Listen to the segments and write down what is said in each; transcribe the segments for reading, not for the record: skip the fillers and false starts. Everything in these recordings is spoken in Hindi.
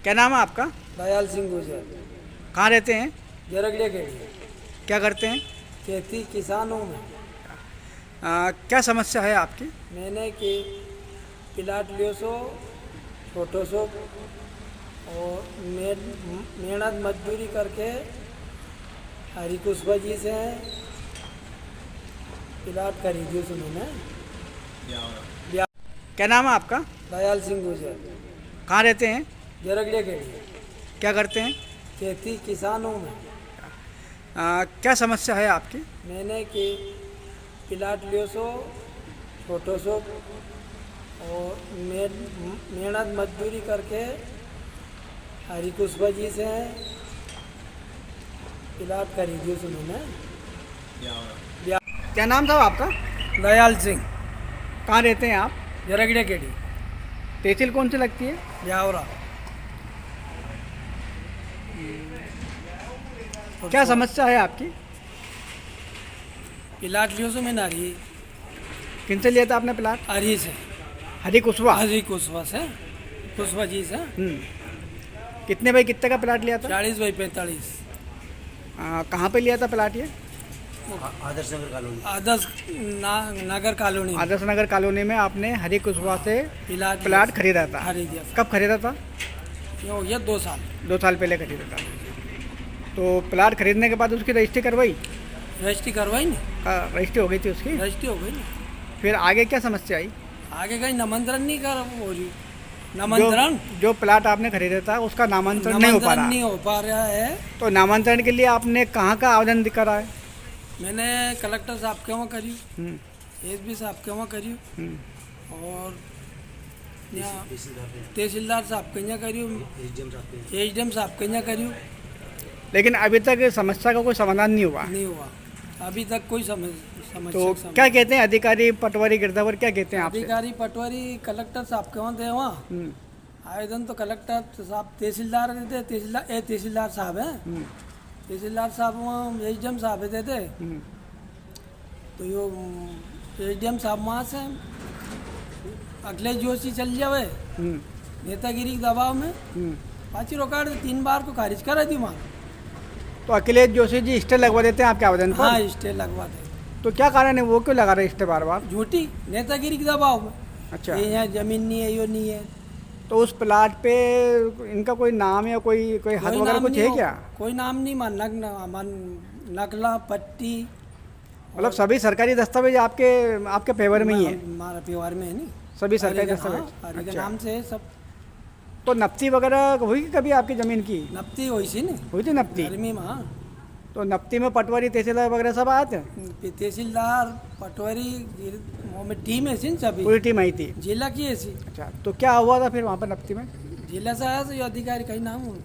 क्या नाम है आपका? दयाल सिंह गुजर। कहाँ रहते हैं? जरगले के लिए क्या करते हैं? खेती किसानों में क्या समस्या है आपकी? मैंने कि प्लाट लियो सो छोटो सो और मेहनत मजदूरी करके हरी कुशबा जी से प्लाट खरीदियो सो मैंने। क्या नाम है आपका? दयाल सिंह गुजर। कहाँ रहते हैं? जरगले के लिए क्या करते हैं? खेती किसानों में क्या समस्या है आपकी? मैंने कि प्लाट लियो सो छोटो सो और मेहनत मजदूरी करके हरी कुशबा जी से प्लाट खरीदियो सो मैंने। क्या नाम था आपका? दयाल सिंह। कहाँ रहते हैं आप? जरगड़े केड़ी तहसील कौन सी लगती है? ब्यावरा। क्या समस्या है आपकी? प्लाट लियो सो मैंने हरी किन से लिया था आपने प्लाट? हरी से हरी कुशवा। हरी कुशबा से कुशबा जी से। कितने बाई कितने का प्लाट लिया था? 40 बाई 45। कहाँ पे लिया था प्लाट ये? आदर्श नगर कॉलोनी। आदर्श नगर कॉलोनी में आपने हरी कुशवा से प्लाट प्लाट खरीदा था? खरीदिया। कब खरीदा था? ये हो गया 2 साल। 2 साल पहले खरीदा था। तो प्लाट खरीदने के बाद उसकी रजिस्ट्री करवाई? रजिस्ट्री करवाई नहीं। रजिस्ट्री हो गई थी उसकी? रजिस्ट्री हो गई नहीं। फिर आगे क्या समस्या आई? आगे कहीं नामांतरण नहीं कर हो रही। नामांतरण जो प्लाट आपने खरीदा था उसका नामांतरण नहीं हो पा रहा? नहीं हो पा रहा है। तो नामांतरण के लिए आपने कहाँ का आवेदन करा है? मैंने कलेक्टर साहब के वहाँ करी, एसपी साहब के वहाँ करी और यहाँ तहसीलदार साहब के यहाँ करी, एसडीएम साहब के यहाँ करी। लेकिन अभी तक समस्या का कोई समाधान नहीं हुआ? नहीं हुआ अभी तक कोई समस्या। तो क्या कहते हैं अधिकारी पटवारी गिरदावर, क्या कहते हैं आपसे? अधिकारी पटवारी कलेक्टर साहब के वहाँ थे वहाँ आवेदन तो कलेक्टर साहब तहसीलदार देते, तहसीलदार साहब हैं। तहसीलदार साहब वहाँ एसडीएम साहब देते। तो यो एसडीएम साहब वहाँ से अखिलेश जोशी चल जावे नेतागिरी के दबाव में पाची रोकाड़ 3 बार को खारिज करा दी वहाँ। तो अखिलेश जोशी जी स्टे लगवा देते हैं आपके आवेदन पर? हाँ स्टे लगवा दे। तो क्या कारण है, वो क्यों लगा रहे स्टे बार बार? झूठी नेतागिरी के दबाव में। अच्छा, ये यहाँ जमीन नहीं है, यो नहीं है। तो उस प्लाट पे इनका कोई नाम या कोई हक वगैरह कुछ है क्या? कोई नाम नहीं, नकला पट्टी मतलब सभी सरकारी दस्तावेज आपके फेवर में ही है? हमारा फेवर में है नहीं, सभी सरकारी दस्तावेज? हरी के अच्छा। नाम से है सब। तो नफ्ती वगैरह हुई कभी आपकी जमीन की? नफ्ती हुई सी नहीं, हुई थी नफ्ती? गर्मी में। हाँ तो नफ्ती में पटवारी तहसीलदार वगैरह सब आए थे? तहसीलदार पटवारी में टीम है सी सभी, पूरी टीम आई थी? जिला की ऐसी। अच्छा, तो क्या हुआ था फिर वहाँ पर नफ्ती में? जिला से आया तो अधिकारी कहीं नाम हो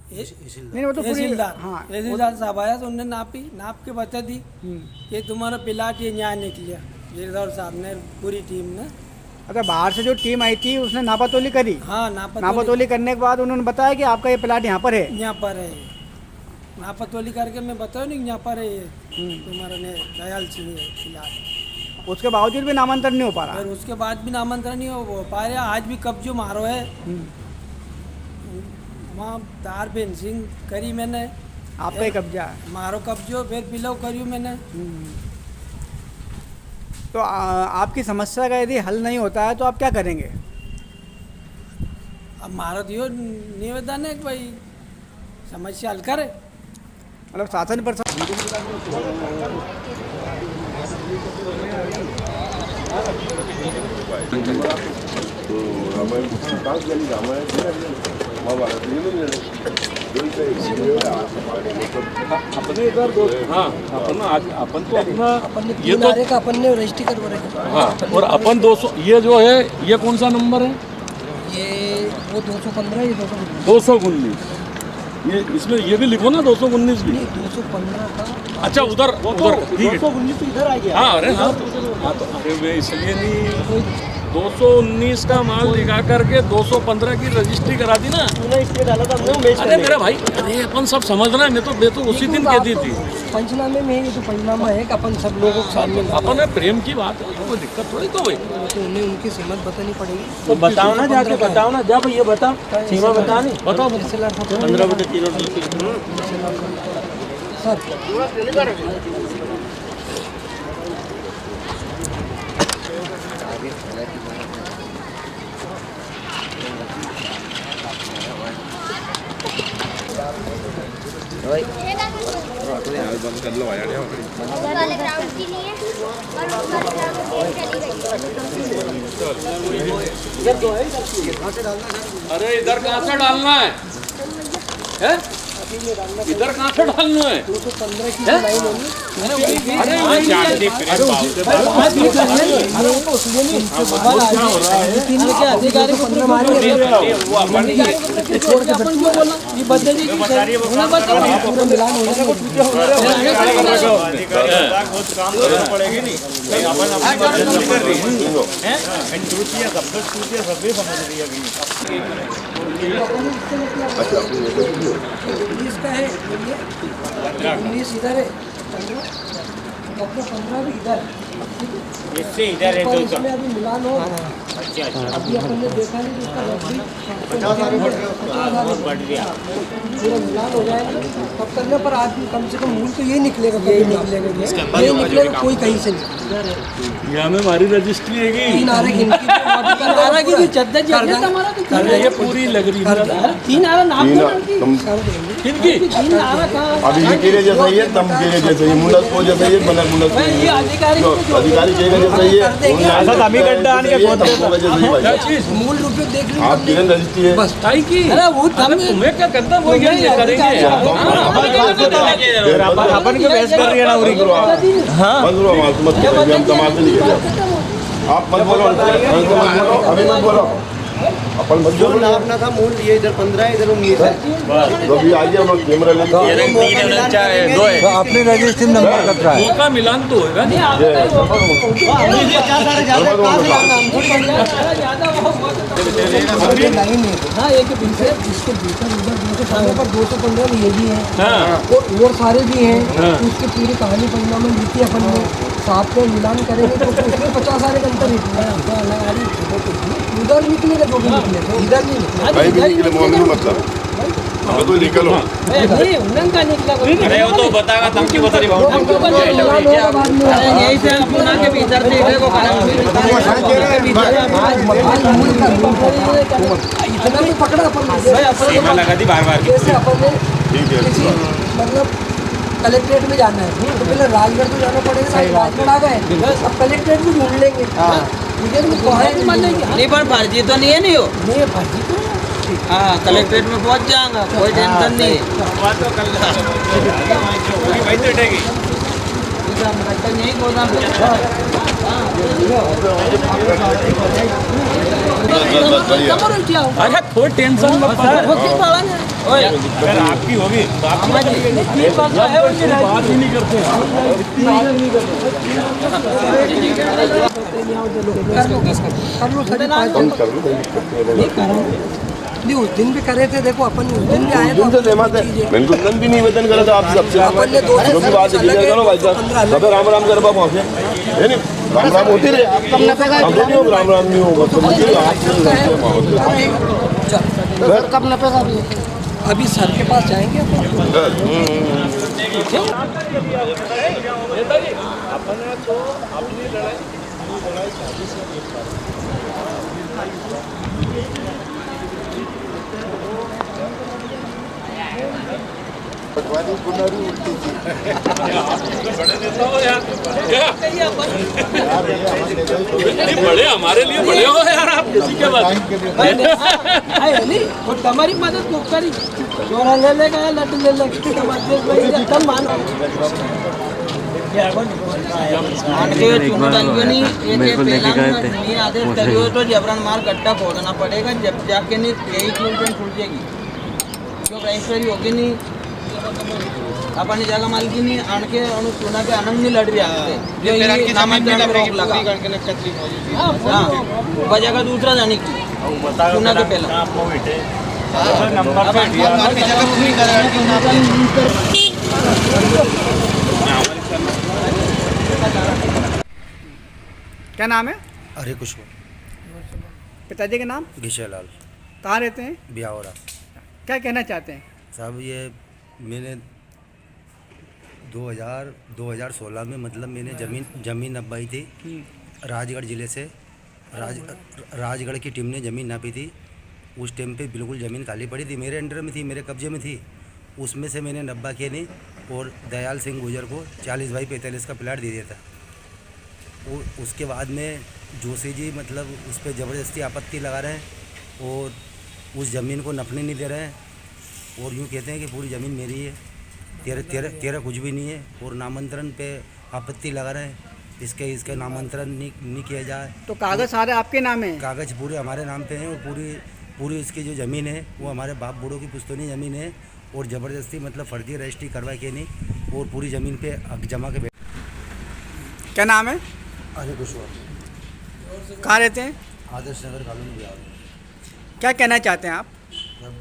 नहीं, वो तो पूरी, तहसीलदार। हाँ तहसीलदार साहब आया तो उन्होंने नाप के बता दी कि तुम्हारा प्लाट ये न्याय निकलिया। गिरधर साहब ने पूरी टीम ने। अच्छा, बाहर से जो टीम आई थी उसने नापातोली करी? हाँ नापातोली करने के बाद उन्होंने बताया कि आपका ये प्लाट यहाँ पर है? यहाँ पर है। नापातोली करके मैं बताऊँ नहीं यहाँ पर है ये तुम्हारा ने दयाल सिंह है प्लाट। उसके बावजूद भी नामांतरण नहीं हो पा रहा? फिर उसके बाद भी नामांतरण नहीं हो पा रहा। आज भी कब्जो मारो है वहाँ तार फेंसिंग करी मैंने। आपका ही कब्जा है? मारो कब्जो फिर बिलो करी मैंने। तो आपकी समस्या का यदि हल नहीं होता है तो आप क्या करेंगे? अब मारो दियो निवेदन है कि भाई समस्या हल करे। मतलब शासन पर अपने इधर हाँ अपन तो अपना ये तो अपन ने रजिस्ट्री करवा रहे। हाँ, और अपन 200 ये जो है ये कौन सा नंबर है? ये वो 215 ये 219। ये इसमें ये भी लिखो ना 219 भी। 215 का। अच्छा उधर ठीक है। 219 तो इधर आ गया। हाँ अरे हाँ तो अरे मैं इसलिए नहीं 219 का माल दिखा करके 215 की रजिस्ट्री करा दी ना। अरे मेरा भाई, अरे अपन सब समझ रहे हैं। मैं तो उसी दिन कह दी थी। पंचनामे में ये तो पंचनामा है कि अपन सब लोगों के सामने अपन में प्रेम की बात है, कोई दिक्कत थोड़ी तो भाई। तो उन्हें उनकी सीमत बतानी पड़ेगी। तो बताओ ना, जाके बताओ ना, जब ये बताओ सीमा बता नहीं। बताओ 15/3 वाले ग्राउंड के लिए और उस वाले ग्राउंड के लिए चली गई। अरे इधर कहाँ से डालना है? हैं? इधर कहाँ से डालना है? 215 की लाइन होगी। अरे वही अधिकारी को 15 मारेंगे। अपन क्यों बोला ये बदले जी की पूरा मिलान हो पड़ेगी नहीं अपन कर रही है सभी समझ रही है इसका है 19 इधर है, 15 भी इधर, इससे इधर है और इसमें अभी मिलान हो। अभी अपन ने देखा नहीं कि इसका रद्दी 50,000 बढ़ गया। पूरा मिलान हो जाएगा तब करने पर आदमी कम से कम मूल तो यही निकलेगा, यही निकलेगा कोई कहीं से नहीं। यहाँ में हमारी रजिस्ट्री है कि 3 आरे की ये पूरी लग रही है। 3 आरा नाम किनकी? अभी ये केरे जैसा ही है, तम केरे जैसा ही, मुंडस को जैसा ही है, बना मुंडस ये अधिकारी अधिकारी केरे जैसा ही है, अभी गड्ढा आने के तम को जैसा ही क्या भाई। चीज? मूल रूप से देख आप लीजिए किरण रजिस्ट्री है, बस ताई की? अरे वो तुम्हें क्या करता वो ये करेंगे। अपन की बहस कर रही है ना उरी बंद रो माल मत करो, हम तमाशे नहीं कर। आप मत बोलो, अभी मत बोलो, अपन मत बोलो ना। अपना था मूल ये इधर 15 इधर 19 है। तो अभी आइए हम कैमरा लेके दो है अपनी रजिस्ट्री नंबर कट रहा है। उनका मिलान तो होगा नहीं। लाइन है हाँ, एक पीछे इसके भीतर उधर सामने पर 215 ये भी है और सारे भी हैं। उसकी पूरी कहानी पंचनामे में लिखी है अपन ने, साथ में मिलान करेंगे तो उसमें 50 सारे का अंतर निकलेगा। उधर निकलेगा जो भी निकलेगा, इधर नहीं निकलेगा। भाई भी निकले मोहम्मद मतलब हमें तो निकलो। उनका निकला अरे वो तो बताएगा तब की बता रही यही से पुना के भीतर से इधर को इतना भी पकड़ा अपन लगा दी बार जैसे अपन ने ठीक है, किसी मतलब कलेक्ट्रेट में जाना है तो पहले राजगढ़ तो जाना पड़ेगा। राजगढ़ आ गए अब कलेक्ट्रेट भी ढूंढ लेंगे। नहीं पर फर्जी तो नहीं है नहीं हो। नहीं फर्जी तो हाँ कलेक्ट्रेट में पहुंच जाएगा, कोई टेंशन नहीं। वही तो उठेगी। यही गोदाम अरे कोई टेंशन मत अगर आपकी होगी बात ही नहीं करते। कर लो कर लो नहीं उस दिन भी करे थे। देखो अपन उस दिन भी आए दिन से सहमत है, मैंने कुछ दिन भी निवेदन करा था आप सबसे। अपन ने दो जो भी बात है करो भाई साहब, सब राम राम कर बाप पहुँचे है नहीं, राम राम होती रहे। हम नहीं हो राम राम नहीं होगा तो कब नपेगा अभी सर के पास जाएंगे पटवारी बुनारी उल्टी थी। बड़े हमारे लिए बड़े हो यार आप, किसी के बाद और तुम्हारी मदद को करी चोरा ले लेगा या लट ले लेगा मानो आदेश करियो तो जबरन मार गड्ढा खोदना पड़ेगा, जब जाके नहीं यही क्यों छूट जाएगी। क्यों रजिस्ट्री होगी नहीं अपनी जगह मालकिनी आण के चुना के आनंद नहीं लड़ रहा है जो ये नामांतरण में रोक लगा हाँ वजह का दूसरा जाने की चुना के पहला क्या नाम है? अरे कुछ पिताजी का नाम? घिशेलाल कहाँ रहते हैं? ब्यावरा। क्या कहना चाहते हैं? साहब ये मैंने 2016 में मतलब मैंने ज़मीन नपाई थी राजगढ़ ज़िले से। राजगढ़ की टीम ने ज़मीन नापी थी। उस टाइम पे बिल्कुल ज़मीन खाली पड़ी थी, मेरे अंडर में थी, मेरे कब्जे में थी। उसमें से मैंने नब्बा किए नहीं और दयाल सिंह गुजर को 40/45 का प्लाट दे दिया था। उसके बाद में जोशी जी मतलब उस पर ज़बरदस्ती आपत्ति लगा रहे हैं और उस ज़मीन को नपने नहीं दे रहे हैं और यूँ कहते हैं कि पूरी ज़मीन मेरी है, तेरा कुछ भी नहीं है और नामांतरण पे आपत्ति लगा रहे हैं। इसके नामांतरण नहीं किया जाए। तो कागज़ सारे आपके नाम हैं? कागज़ पूरे हमारे नाम पे हैं और पूरी इसकी जो ज़मीन है वो हमारे बाप बूढ़ों की पुश्तौनी ज़मीन है और ज़बरदस्ती मतलब फर्जी रजिस्ट्री करवा के नहीं और पूरी ज़मीन पे हक जमा के। क्या नाम है? अरे कुशवाहा। कहाँ रहते हैं? आदर्श नगर कॉलोनी बिहार। क्या कहना चाहते हैं आप? जब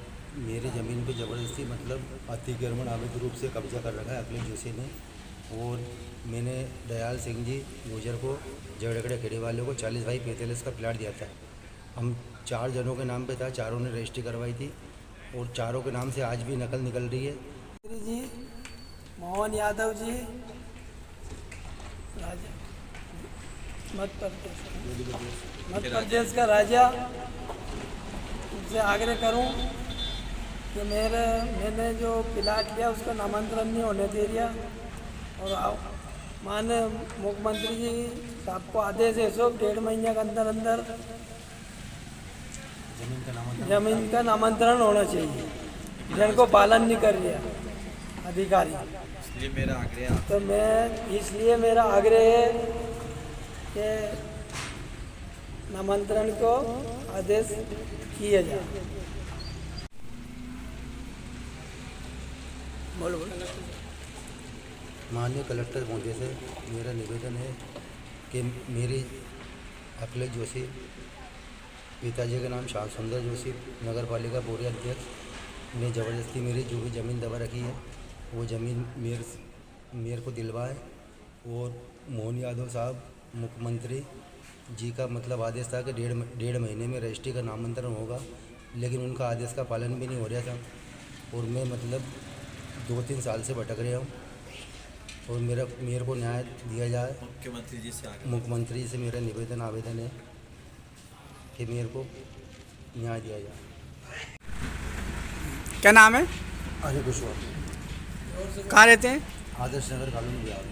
मेरी ज़मीन पे ज़बरदस्ती मतलब अतिक्रमण अवैध रूप से कब्जा कर रखा है अखिलेश जोशी ने और मैंने दयाल सिंह जी गुजर को झगड़े खेड़ी वाले को 40/45 का प्लाट दिया था। हम 4 जनों के नाम पे था, चारों ने रजिस्ट्री करवाई थी और चारों के नाम से आज भी नकल निकल रही है। जी मोहन यादव जी मध्य प्रदेश का राजा, उनसे आग्रह करूं कि मैंने जो प्लाट लिया उसका नामांतरण नहीं होने दे दिया और माननीय मुख्यमंत्री जी साहब को आदेश है 1.5 महीने के अंदर अंदर जमीन का नामांतरण होना चाहिए, जिनको पालन नहीं कर रहा अधिकारी। इसलिए मेरा आग्रह इसलिए मेरा आग्रह है कि नामांतरण को आदेश किया जाए। माननीय कलेक्टर महोदय से मेरा निवेदन है कि मेरी अखिलेश जोशी, पिताजी का नाम श्याम सुंदर जोशी, नगर पालिका पूर्व अध्यक्ष ने ज़बरदस्ती मेरी जो भी ज़मीन दबा रखी है वो ज़मीन मेरे को दिलवाए और मोहन यादव साहब मुख्यमंत्री जी का मतलब आदेश था कि डेढ़ महीने में रजिस्ट्री का नामांतरण होगा, लेकिन उनका आदेश का पालन भी नहीं हो रहा था और मैं मतलब 2-3 साल से भटक रहा हूँ और मेरे को न्याय दिया जाए। मुख्यमंत्री जी से मेरा निवेदन आवेदन है कि मेरे को न्याय दिया जाए। क्या नाम है? अरे कुशवाहा। कहाँ रहते हैं? आदर्श नगर कॉलोनी बिहार।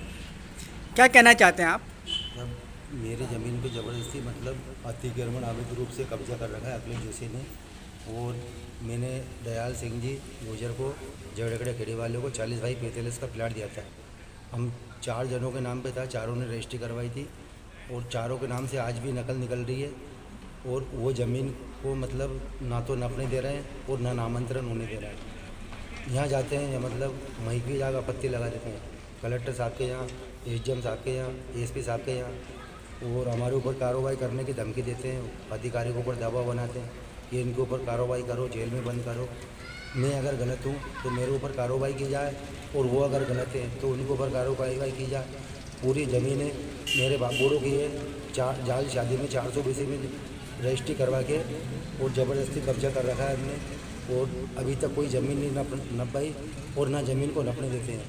क्या कहना चाहते हैं आप? जब मेरी ज़मीन पे ज़बरदस्ती मतलब अतिक्रमण अवैध रूप से कब्जा कर रखा है अखिलेश जोशी ने और मैंने दयाल सिंह जी गुजर को झगड़े खेड़ी वाले को 40/45 का प्लाट दिया था। हम 4 जनों के नाम पे था, चारों ने रजिस्ट्री करवाई थी और चारों के नाम से आज भी नकल निकल रही है और वो ज़मीन को मतलब ना तो नपने दे रहे हैं और ना नामांतरण होने दे रहे हैं। यहाँ जाते हैं या मतलब वहीं की जगह आपत्ति लगा देते हैं कलेक्टर साहब के यहाँ, एसडीएम साहब के यहाँ, एसपी साहब के यहाँ और हमारे ऊपर कार्रवाई करने की धमकी देते हैं। अधिकारी के ऊपर दबाव बनाते हैं कि इनके ऊपर कार्रवाई करो, जेल में बंद करो। मैं अगर गलत हूँ तो मेरे ऊपर कार्रवाई की जाए और वो अगर गलत है तो उनके ऊपर कार्रवाई की जाए। पूरी ज़मीनें मेरे बाप बूढ़ों की है। जाल शादी में 420 में रजिस्ट्री करवा के और ज़बरदस्ती कब्जा कर रखा है हमने और अभी तक कोई ज़मीन नहीं नप पाई और ना ज़मीन को नपने देते हैं।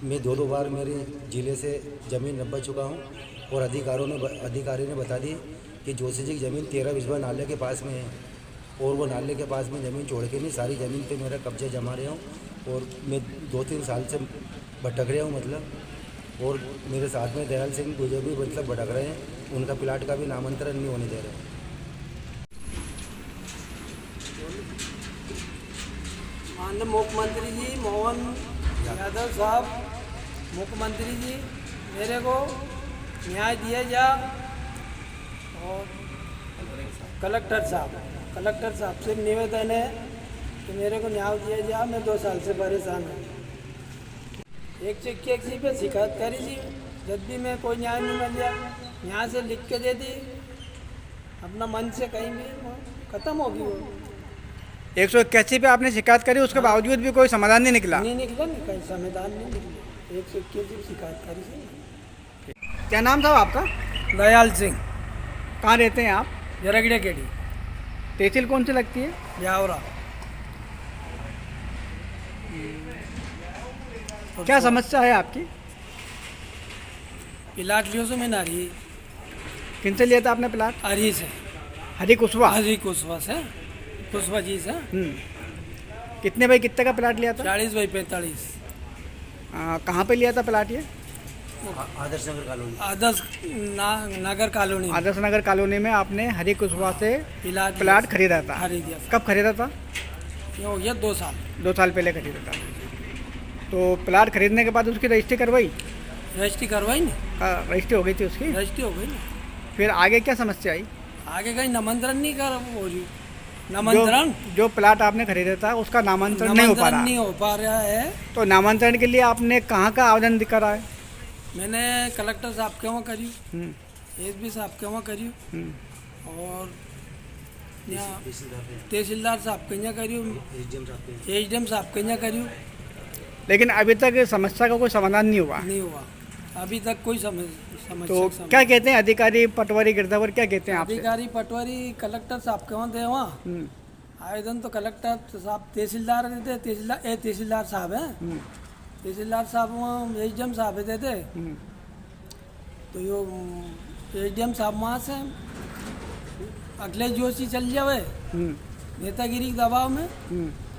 मैं 2 बार मेरे ज़िले से ज़मीन नपा चुका हूँ और अधिकारी ने बता दी कि जोशी जी की ज़मीन 13 बिस्बा नाले के पास में है और वो नाले के पास में ज़मीन छोड़ के नहीं सारी ज़मीन पे मेरा कब्जा जमा रहा हूँ और मैं 2-3 साल से भटक रहा हूँ मतलब। और मेरे साथ में दयाल सिंह गुजर भी मतलब भटक रहे हैं, उनका प्लाट का भी नामांतरण नहीं होने दे रहे। माननीय मुख्यमंत्री जी मोहन यादव साहब, मुख्यमंत्री जी मेरे को न्याय दिया जा और कलेक्टर साहब से निवेदन है कि मेरे को न्याय दिया जा। मैं 2 साल से परेशान हूँ। एक पे शिकायत करी थी, जब भी मैं कोई न्याय नहीं मिल गया यहाँ से लिख के दे दी, अपना मन से कहीं भी वो खत्म होगी वो 181 पे आपने शिकायत करी, उसके बावजूद भी कोई समाधान नहीं निकला। नहीं निकला, नहीं कहीं समाधान नहीं निकला। 181 शिकायत करी थी। क्या नाम था आपका? दयाल सिंह, कहाँ रहते हैं आप? जरगड़े केडी, तहसील कौन सी लगती है? ब्यावरा। क्या समस्या है आपकी? प्लाट लियो से मैं नारी किन से लिया था आपने प्लाट? हरी से, हरी कुशवा। हरी कुशवा से, कुशवा जी से। कितने बाई कितने का प्लाट लिया था? 40 बाई 45। कहाँ पे लिया था प्लाट ये? Adarsh Nagar colony. Adarsh Nagar colony. Adarsh Nagar colony में आपने हरी कुशवा से प्लाट प्लाट खरीदा था। खरीदा। कब खरीदा था? ये हो गया 2 साल। 2 साल पहले खरीदा था। तो प्लाट खरीदने के बाद उसकी रजिस्ट्री करवाई? रजिस्ट्री करवाई ना, रजिस्ट्री हो गई थी उसकी। रजिस्ट्री हो गई ना। फिर आगे क्या समस्या आई? आगे कहीं नामांतरण नहीं कर हो रही, नामांतरण जो प्लाट आपने खरीदा था उसका नामांतरण नहीं हो पा रहा। नहीं हो पा रहा है। तो नामांतरण के लिए आपने कहाँ का आवेदन करा है? मैंने कलेक्टर साहब के वहाँ करी, एसपी साहब के वहाँ करी, और यहाँ तहसीलदार साहब के यहाँ करी, एसडीएम साहब के यहाँ करी। लेकिन अभी तक समस्या का कोई समाधान नहीं हुआ। नहीं हुआ अभी तक कोई समस्या। तो क्या कहते हैं अधिकारी पटवारी गिरदावर, क्या कहते हैं आपसे? अधिकारी पटवारी कलेक्टर साहब के वहाँ दे, वहाँ आवेदन तो कलेक्टर साहब तहसीलदार देते, तहसीलदार साहब हैं, तहसीलदार साहब वहाँ एसडीएम साहब देते। तो यो एसडीएम साहब वहाँ से अखिलेश जोशी चल जावे नेतागिरी के दबाव में,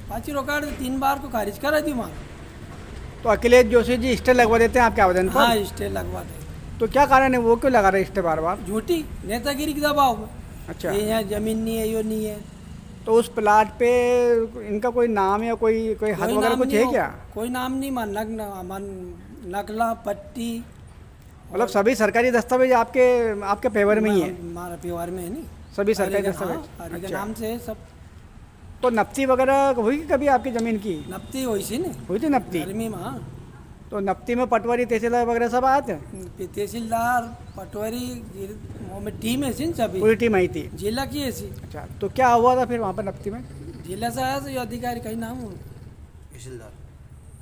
पाँच रोकाड़ 3 बार को खारिज करा दी वहाँ। तो अखिलेश जोशी जी स्टे लगवा देते हैं आपके आवेदन पर? हाँ, स्टे लगवा दे। तो क्या कारण है, वो क्यों लगा रहे स्टे बार बार? झूठी नेतागिरी के दबाव में। अच्छा, ये यहाँ जमीन नहीं है, यो नहीं है। तो उस प्लाट पे इनका कोई नाम या कोई हक वगैरह कुछ है क्या? कोई नाम नहीं, नकला पट्टी, मतलब सभी सरकारी दस्तावेज आपके फेवर में ही है? हमारा व्यवहार में है नहीं, सभी सरकारी दस्तावेज। हरी के अच्छा। नाम से है सब। तो नफ्ती वगैरह हुई कभी आपकी जमीन की? नफ्ती हुई सी ने, हुई थी नफ्ती? गर्मी में। हाँ, तो नफ्ती में पटवारी तहसीलदार वगैरह सब आए थे? तहसीलदार पटवारी वो में टीम है सी सभी, पूरी टीम आई थी? जिला की ऐसी। अच्छा, तो क्या हुआ था फिर वहाँ पर नफ्ती में? जिला से आया तो अधिकारी कहीं नाम हो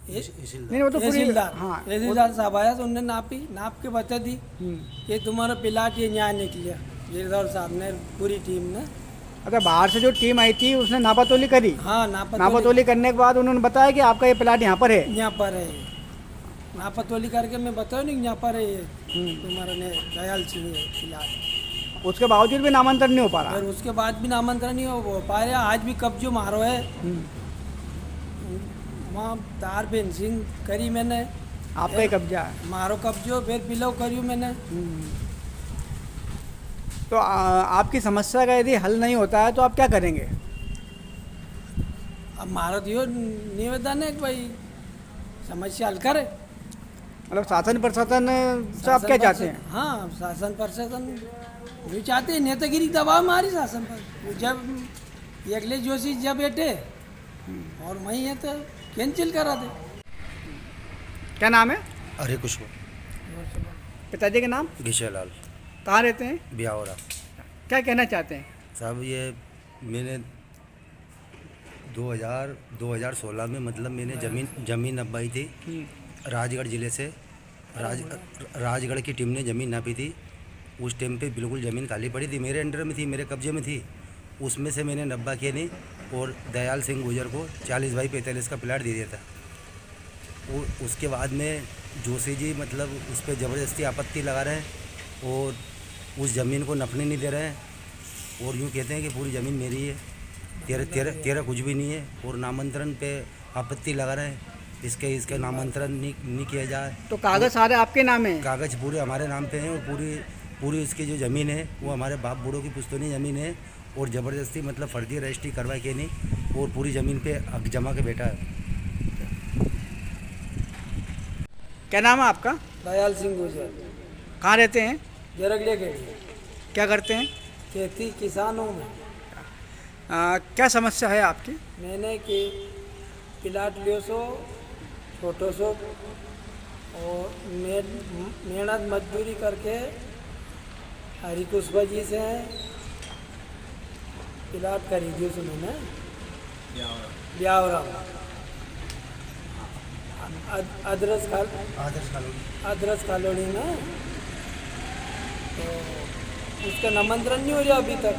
नहीं, वो तो पूरी। तहसीलदार, हाँ, तहसीलदार साहब आया तो उन्होंने नाप के बता दी कि तुम्हारा प्लाट ये न्याय निकलिया। गिरधर साहब ने, पूरी टीम ने। अच्छा, बाहर से जो टीम आई थी उसने नापातोली करी? हाँ, नापातोली करने के बाद उन्होंने बताया कि आपका ये प्लाट यहाँ पर है? यहाँ पर है। नापातोली करके मैं बताया नहीं यहाँ पर है ये तुम्हारा ने दयाल सिंह है प्लाट। उसके बावजूद भी नामांतरण नहीं हो पा रहा? और उसके बाद भी नामांतरण नहीं हो पा रहा। आज भी कब्जो मारो है वहाँ, तार फेंसिंग करी मैंने। आपका ही कब्जा है? मारो कब्जो, फिर पिलो करियो मैंने। तो आपकी समस्या का यदि हल नहीं होता है तो आप क्या करेंगे? अब मारो दियो निवेदन है कि भाई समस्या हल करे। मतलब शासन प्रशासन से आप क्या चाहते हैं? हाँ, शासन प्रशासन ये चाहते हैं, नेतागिरी दबाव मारी शासन पर। जब अखिलेश जोशी जब बैठे और वही है तो कैंसिल करा दे। क्या नाम है? अरे कुछ पिताजी के नाम? घिशेलाल, कहाँ रहते हैं? ब्यावरा। क्या कहना चाहते हैं? साहब ये मैंने 2016 में मतलब मैंने ज़मीन नपाई थी राजगढ़ ज़िले से। राजगढ़ की टीम ने ज़मीन नापी थी। उस टाइम पे बिल्कुल ज़मीन खाली पड़ी थी, मेरे अंडर में थी, मेरे कब्जे में थी। उसमें से मैंने नब्बा किए नहीं और दयाल सिंह गुजर को 40 बाई 45 का प्लाट दे दिया था। और उसके बाद में जोशी जी मतलब उस पर ज़बरदस्ती आपत्ति लगा रहे हैं और उस ज़मीन को नपने नहीं दे रहे हैं और यूँ कहते हैं कि पूरी ज़मीन मेरी है, तेरा कुछ भी नहीं है। और नामांतरण पे आपत्ति लगा रहे हैं, इसके नामांतरण नहीं किया जाए। तो कागज़ सारे आपके नाम है? कागज़ पूरे हमारे नाम पे हैं और पूरी इसकी जो ज़मीन है वो हमारे बाप बूढ़ों की पुश्तैनी ज़मीन है और ज़बरदस्ती मतलब फर्जी रजिस्ट्री करवा के नहीं और पूरी ज़मीन पे हक जमा के बैठा है। क्या नाम है आपका? दयाल सिंह गुजर। कहाँ रहते हैं? जरगड़े के लिए क्या करते हैं? खेती किसानों में। क्या समस्या है आपकी? मैंने कि प्लाट लियो सो छोटो सो और मेहनत मजदूरी करके हरिकुशबा जी से प्लाट खरीदी उसने मैंने ब्यावरा अदरस कॉलोनी में। तो उसका नामांतरण नहीं हो रहा अभी तक।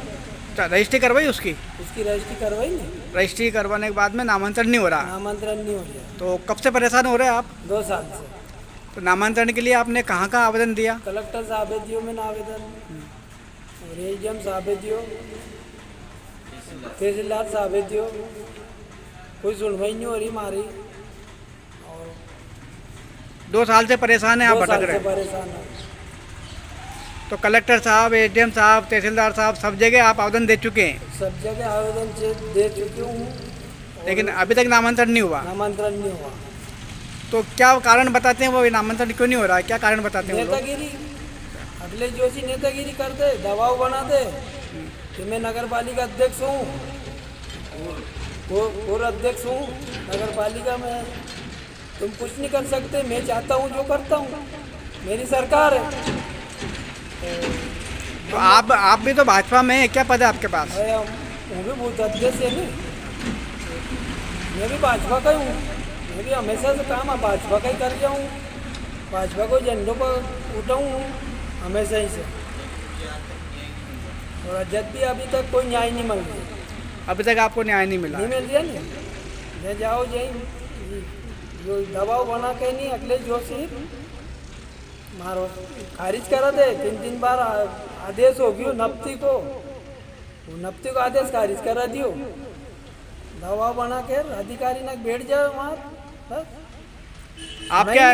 अच्छा, रजिस्ट्री करवाई उसकी रजिस्ट्री करवाई नहीं। रजिस्ट्री करवाने के बाद में नामांतरण नहीं हो रहा। नामांतरण नहीं हो रहा। तो कब से परेशान हो रहे हैं आप? 2 साल से। तो नामांतरण के लिए आपने कहाँ कहाँ आवेदन दिया? कलेक्टर साहब दियो मैंने आवेदन, और एजीएम साहब दियो, तहसीलदार साहब दियो, कोई सुनवाई नहीं हो रही हमारी। और 2 साल से परेशान है आप, 2 भटक साल रहे से हैं। परेशान है। तो कलेक्टर साहब, एडीएम साहब, तहसीलदार साहब, सब जगह आप आवेदन दे चुके हैं, सब जगह आवेदन दे चुकी हूँ, लेकिन अभी तक नामांतरण नहीं हुआ। नामांतरण नहीं हुआ। तो क्या कारण बताते हैं वो, नामांतरण क्यों नहीं हो रहा है? क्या कारण बताते हैं वो लोग? नेतागिरी, अखिलेश जोशी नेतागिरी करते, दबाव बनाते कि मैं नगर पालिका अध्यक्ष हूँ, पूर्व अध्यक्ष हूँ नगर पालिका में, तुम कुछ नहीं कर सकते, मैं चाहता हूँ जो करता हूँ, मेरी सरकार है। तो आप भी तो भाजपा में हैं, क्या पद है आपके पास? वो भी बूथ अध्यक्ष है ना, मैं भी भाजपा का ही हूँ, मैं भी हमेशा से काम भाजपा का ही कर रहा हूँ, भाजपा को झंडों पर उठाऊँ हूँ हमेशा ही से। और जब भी अभी तक कोई न्याय नहीं मिल रहा। अभी तक आपको न्याय नहीं मिला? नहीं मिल रहा नहीं, ले जाओ जाए जो दबाव बना के नहीं, अखिलेश जोशी मारो खारिज करा दे, 3 बार आदेश हो गयो नप्ती को, वो नप्ती को आदेश खारिज करा दियो, दबाव बना के अधिकारी ना बैठ जाए वहाँ। आप क्या,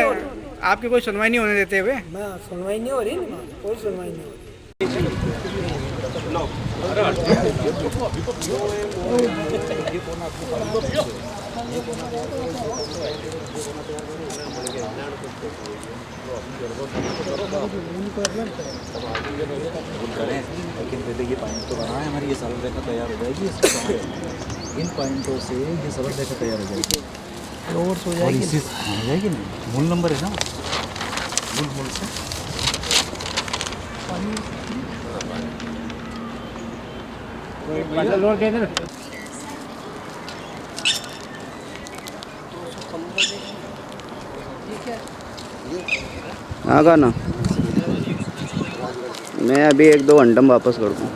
आपकी कोई सुनवाई नहीं होने देते हुए? मैं सुनवाई नहीं हो रही ना, कोई सुनवाई नहीं हो रही। लेकिन पहले ये पॉइंट तो बना है हमारी, ये सरल रेखा तैयार हो जाएगी, इन पॉइंटों से ये सरल रेखा तैयार हो जाएगी, रोड्स हो और जाएगी, इससे हो जाएगी ना, मूल नंबर है ना, मूल से आगा ना, मैं अभी 1-2 घंटे में वापस कर दूँ।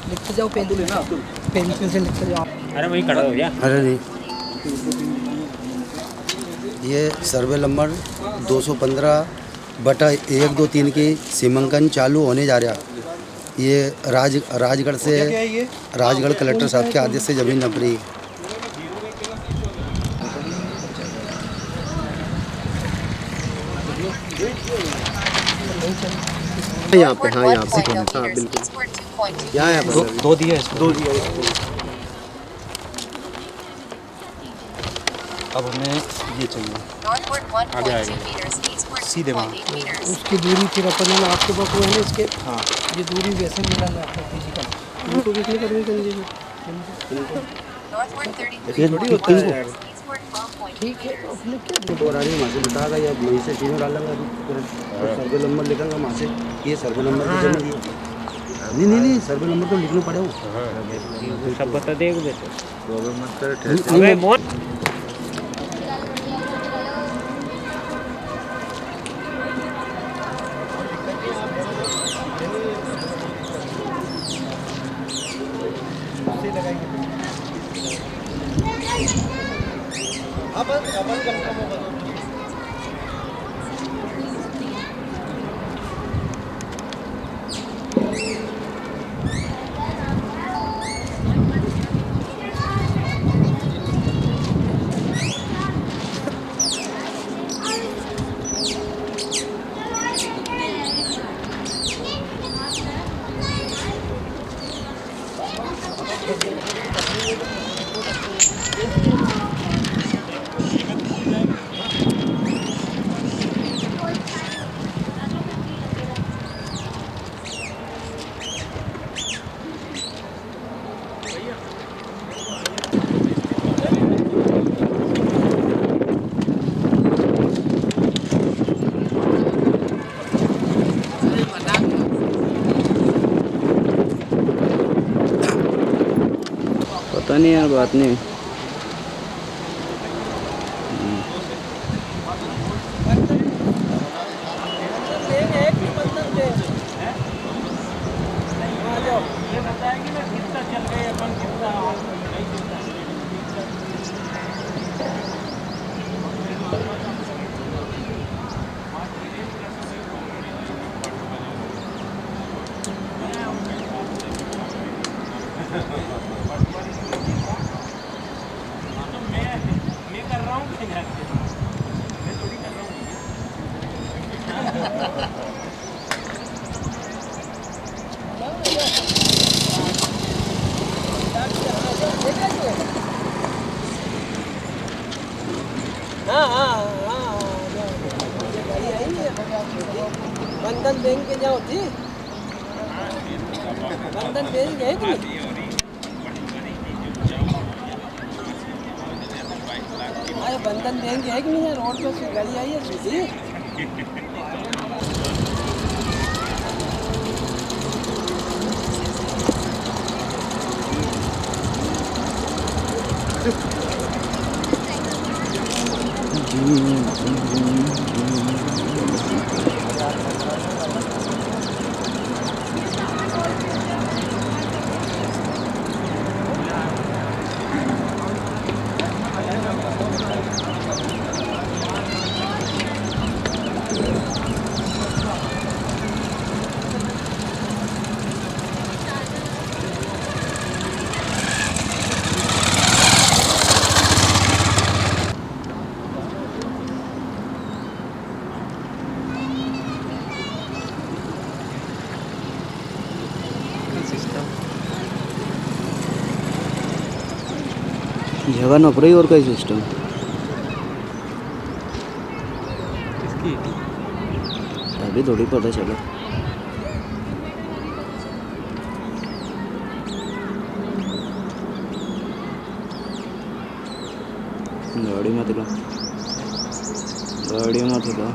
लिखते जाओ, पेंसिल से लिखते जाओ। अरे वही खड़ा हो गया। अरे नहीं, ये सर्वे नंबर 215/123 की सीमांकन चालू होने जा रहा। ये राजगढ़ से, राजगढ़ कलेक्टर साहब के आदेश से ज़मीन नप रही है। यहाँ पे, हाँ यहाँ पे, हाँ बिल्कुल, यहाँ पर 2 दिया है, 2 दिया। अब हमें ये चाहिए आगे आएगा सीधे वहाँ, उसकी दूरी फिर अपन ने आपके पास वो है ना, इसके हाँ ये दूरी वैसे मिला है आपको फिजिकल, इनको कितनी करनी चाहिए? ठीक है, अपने क्या वहाँ से बताएगा, या वहीं से सीधे डाल लेंगे, सर्वे नंबर लिखेंगे वहाँ से, ये सर्वे नंबर की जमीन है। नहीं, सर्वे नंबर तो लिखना पड़ेगा, सब बता देगा बेटे। पता नहीं यार, बात नहीं। बंधन बैंक के जाओ थी, बंधन बैंक है कि नहीं? अरे बंधन बैंक है कि नहीं है? रोड पे गाड़ी आई है सीधी। जगह न पड़ी और कोई सिस्टम अभी थोड़ी पता चला। गाड़ी मत लो, गाड़ी मत लो।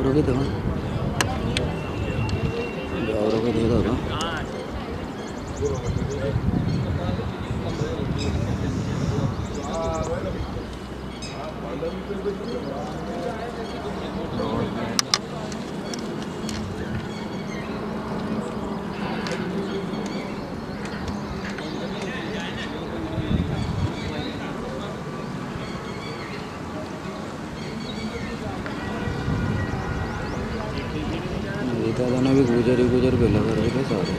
और तो और को दे दो गुजर ही गुजर बेला कर रहे सारे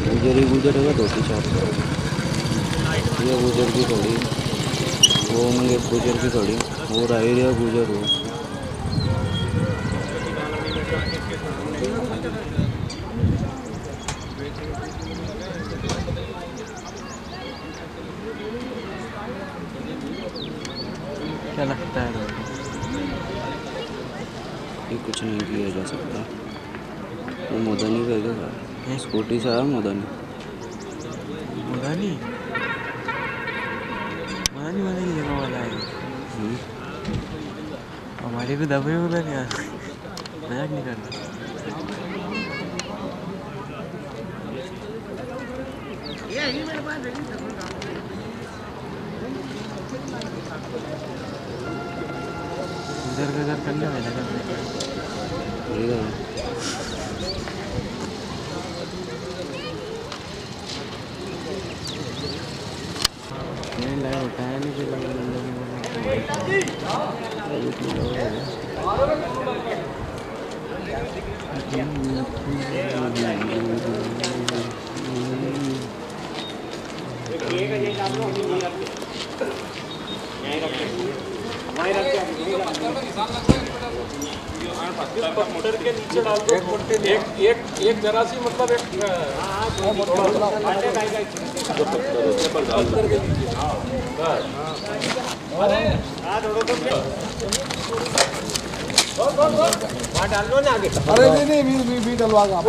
गुजर ही गुजर है 2-4 ये गुजर की थोड़ी वो होंगे गुजर की थोड़ी वो रही रहा गुजर हो क्या लगता है ये कुछ नहीं किया जा सकता वो मदनी कहेगा स्कूटी से आया मदनी मदनी मदनी मदनी जगह वाला है हमारे भी दबे होगा क्या मजाक नहीं करना इधर का घर करने वाला नहीं लाया उठाया नहीं फिर पत्थर के नीचे डाल दो एक जरा सी मतलब एक डाल लो ना आगे अरे नहीं भी डलवा यहाँ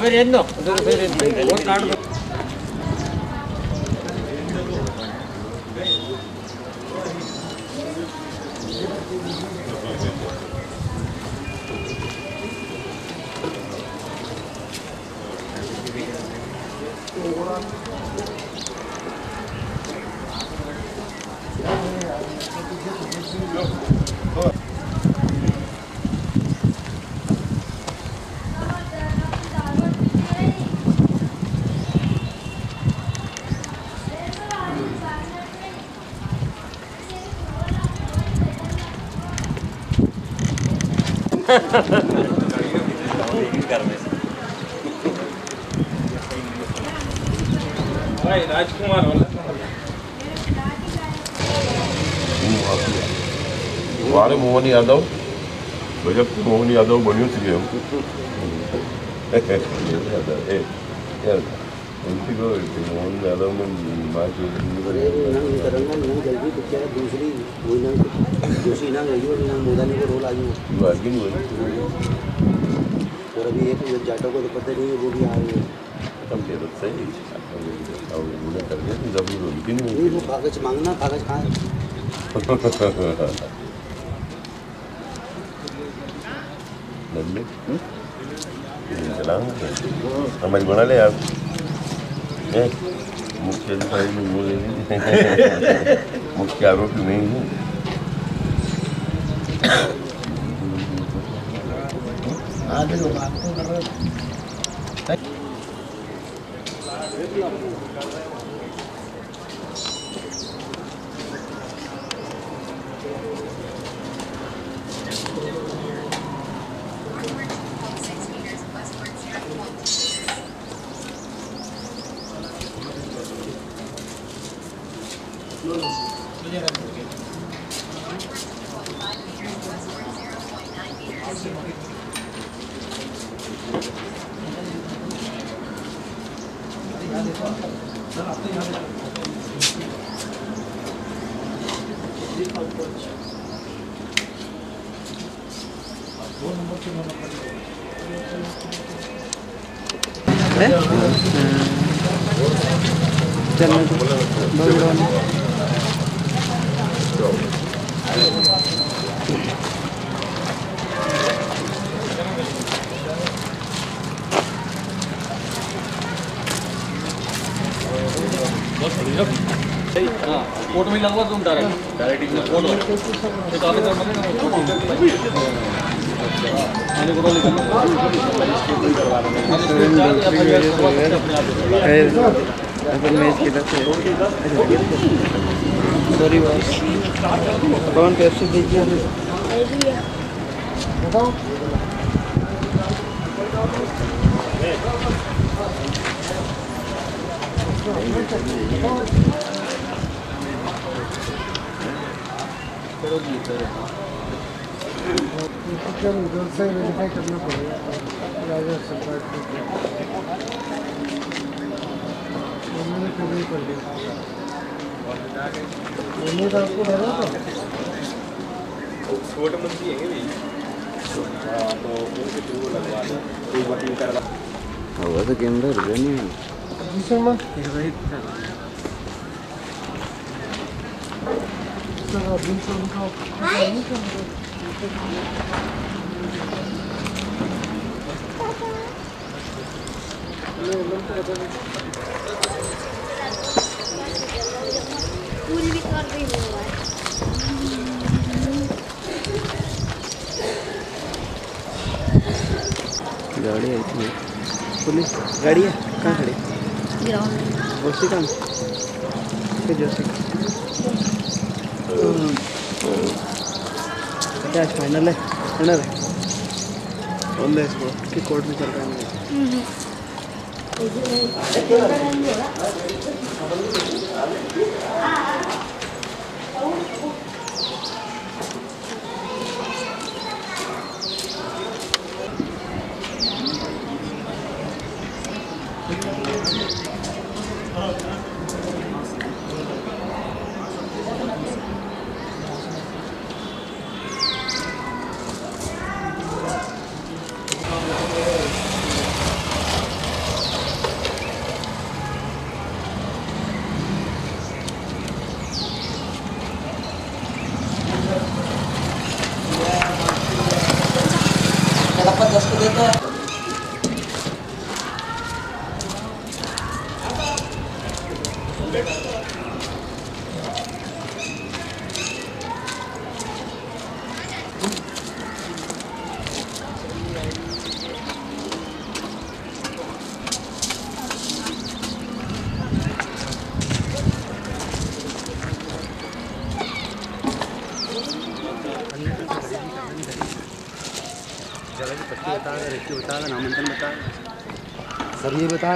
पे रहने दो उधर बहुत काट दो भाई राजकुमार वाला वारे मोहन यादव गजब मोहन यादव बन्यो सीएम उनकी को मोहन यादव में दूसरी जोशी ना गई और मोदानी को रोल आई और अभी एक जाटों को तो पता नहीं है वो भी आ रही है सही कर दिया जब उनकी नहीं वो कागज मांगना कागज कहाँ है हमारी बना ले आप मुख्य अधिकारी में बोले मुख्य आरोपी नहीं हूँ कोर्ट में लगवा तुम डायरेक्ट कोर्ट में तो आप इधर मत सॉरी बॉस कौन कैसे दीजिए वेरीफाई करना पड़ेगा राजा सरकार को उन्होंने कभी कर दिया उन्होंने तो आपको भरा था छोटे मंत्री है भी तो उनके थ्रू लगवा दो एक वकील करवा वैसे कैमरा रुपया नहीं है दूसरा मत सर अभी से उनका पूरी भी कर रही हूँ गाड़ी आई थी पुलिस गाड़ी है कहाँ खड़ी ग्राउंड में उसी काम जैसे क्या फाइनल है बोल दे इसको कि कोर्ट में चल रहा है जगह की पट्टी बता रेस्क्यू बता नामांकन बता सर ये बता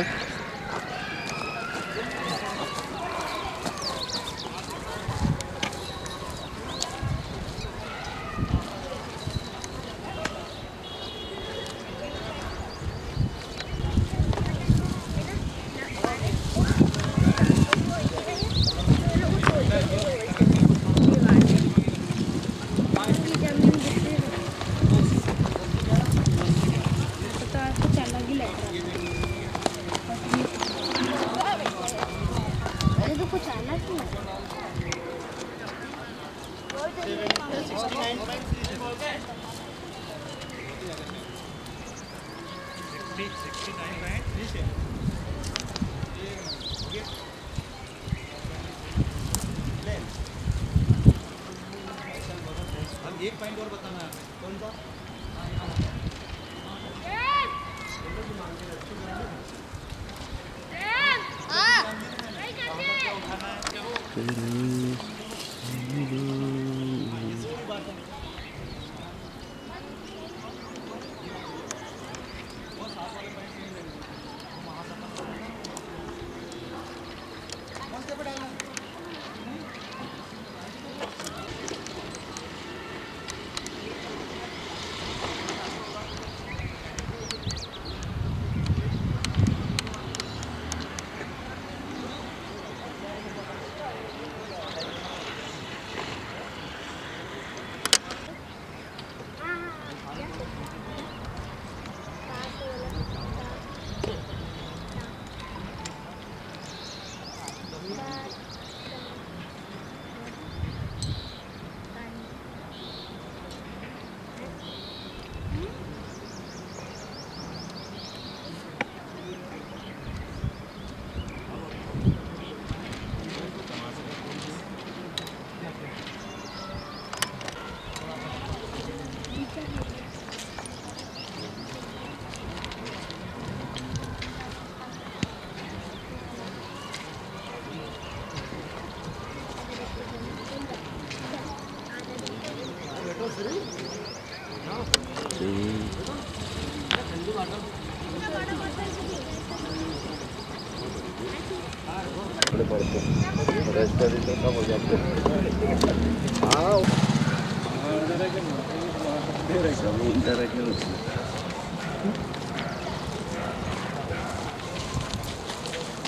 एक पॉइंट और बताना है कौन सा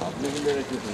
आपने भी ले रखी थी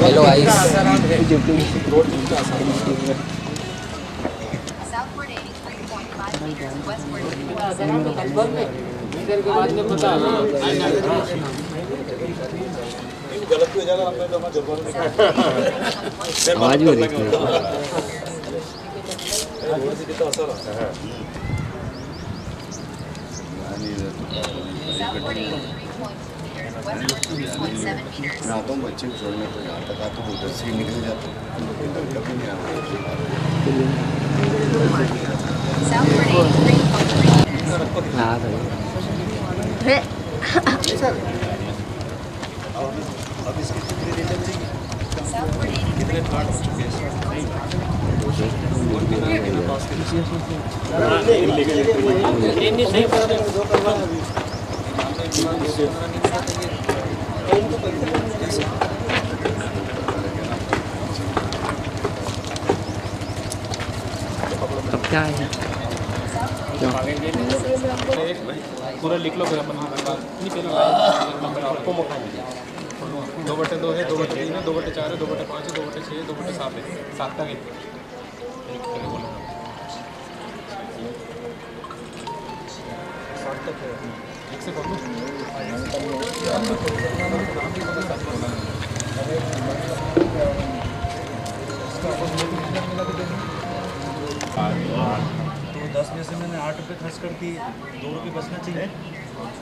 हेलो आइस आवाज भी हो रही रातों में बच्चे छोड़ने को यहाँ तक आते वो उधर से ही निकल जाते कभी नहीं अब इसकी कितनी रिटर्न चाहिए कितने कार्ड हो चुके हैं अब क्या है पूरा लिख लो फिर अपन नहीं पहले आपको मौका मिलेगा 2/2 है 2/3 है 2/4 है 2/5 है 2/6 है 2/7 है 7 तक है 60 तक है। एक से कौन तो 10 में से मैंने 8 रुपये खर्च कर दिए, 2 रुपये बचना चाहिए।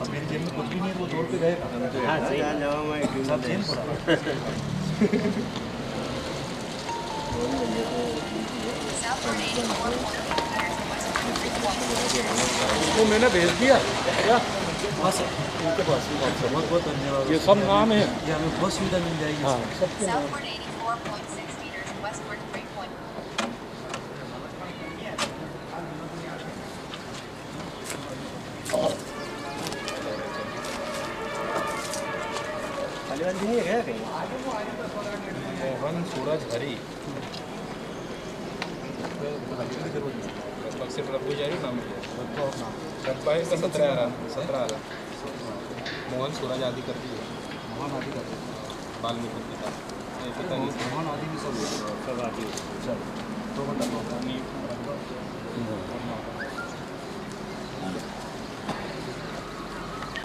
अब मेरी जेब में कुछ भी नहीं है, वो 2 रुपये गए। सब जेल पड़ा। वो मैंने भेज दिया क्या? हाँ सर, उनके पास बहुत बहुत धन्यवाद। ये सब नाम है, ये हमें बहुत सुविधा मिल जाएगी। हाँ सबके नाम। मोहन सूरज हरी लगभग से रब्बू जारी नाम रब्बा है 17 आला मोहन सूरज आदि कर दिए मोहन आदि कर वाल्मीकि पिता मोहन आदि भी सब आदि। चल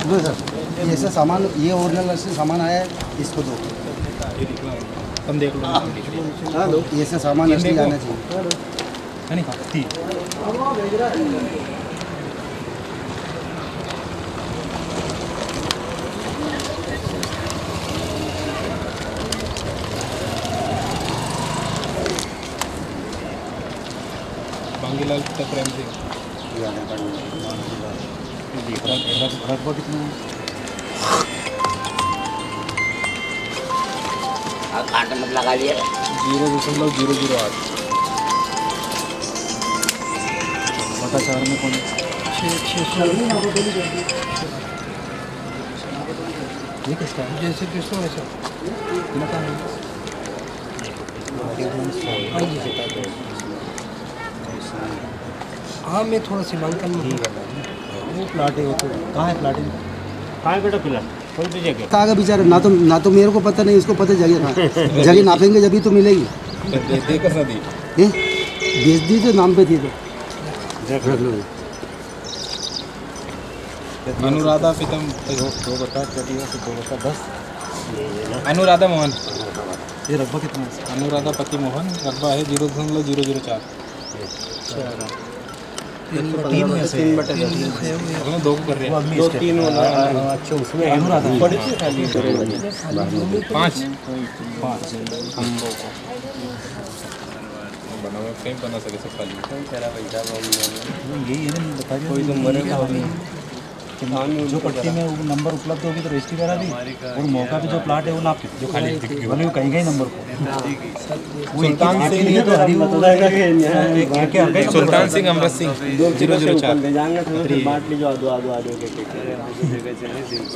तो सर ये ऐसा सामान, ये ओरिजिनल से सामान आया है, इसको दो। तुम देख लो। ये ऐसा सामान असली आना चाहिए। बांगीलाल पिता प्रेम सिंह रकबा कितना है? लगा लिया 0.008 बता 4 में कौन? ये किसका है? जैसे किसको ऐसा हाँ, मैं थोड़ा सीमांकन में वो प्लाट है, वो तो कहाँ है प्लाटिंग? कहाँ है बेटा प्लाट? कौन सी जगह? कहाँ का बेचारा, ना तो मेरे को पता नहीं, उसको पता जगह कहाँ। जगह नापेंगे जब तो मिलेगी। बेच दी तो नाम पे थी तो रख लो। अनुराधा पिता दो बता क्या दिया? 2 बता 10। अनुराधा मोहन ये रकबा कितना है? अनुराधा पति मोहन रकबा है 0.004 3 में से 2 को कर रहे हैं 2-3 अच्छा उसमें अनुराधा 5 बना हुआ कहीं बना सके सब खाली यही है ना, बता दिया कोई तो मरेगा। जो पट्टी में वो नंबर उपलब्ध होगी तो रजिस्ट्री करा दी, और मौका पे जो प्लाट है वो नाप जो खाली भले वो कहीं गए नंबर को वो सुल्तान सिंह तो हरी सुल्तान सिंह अमृत सिंह 004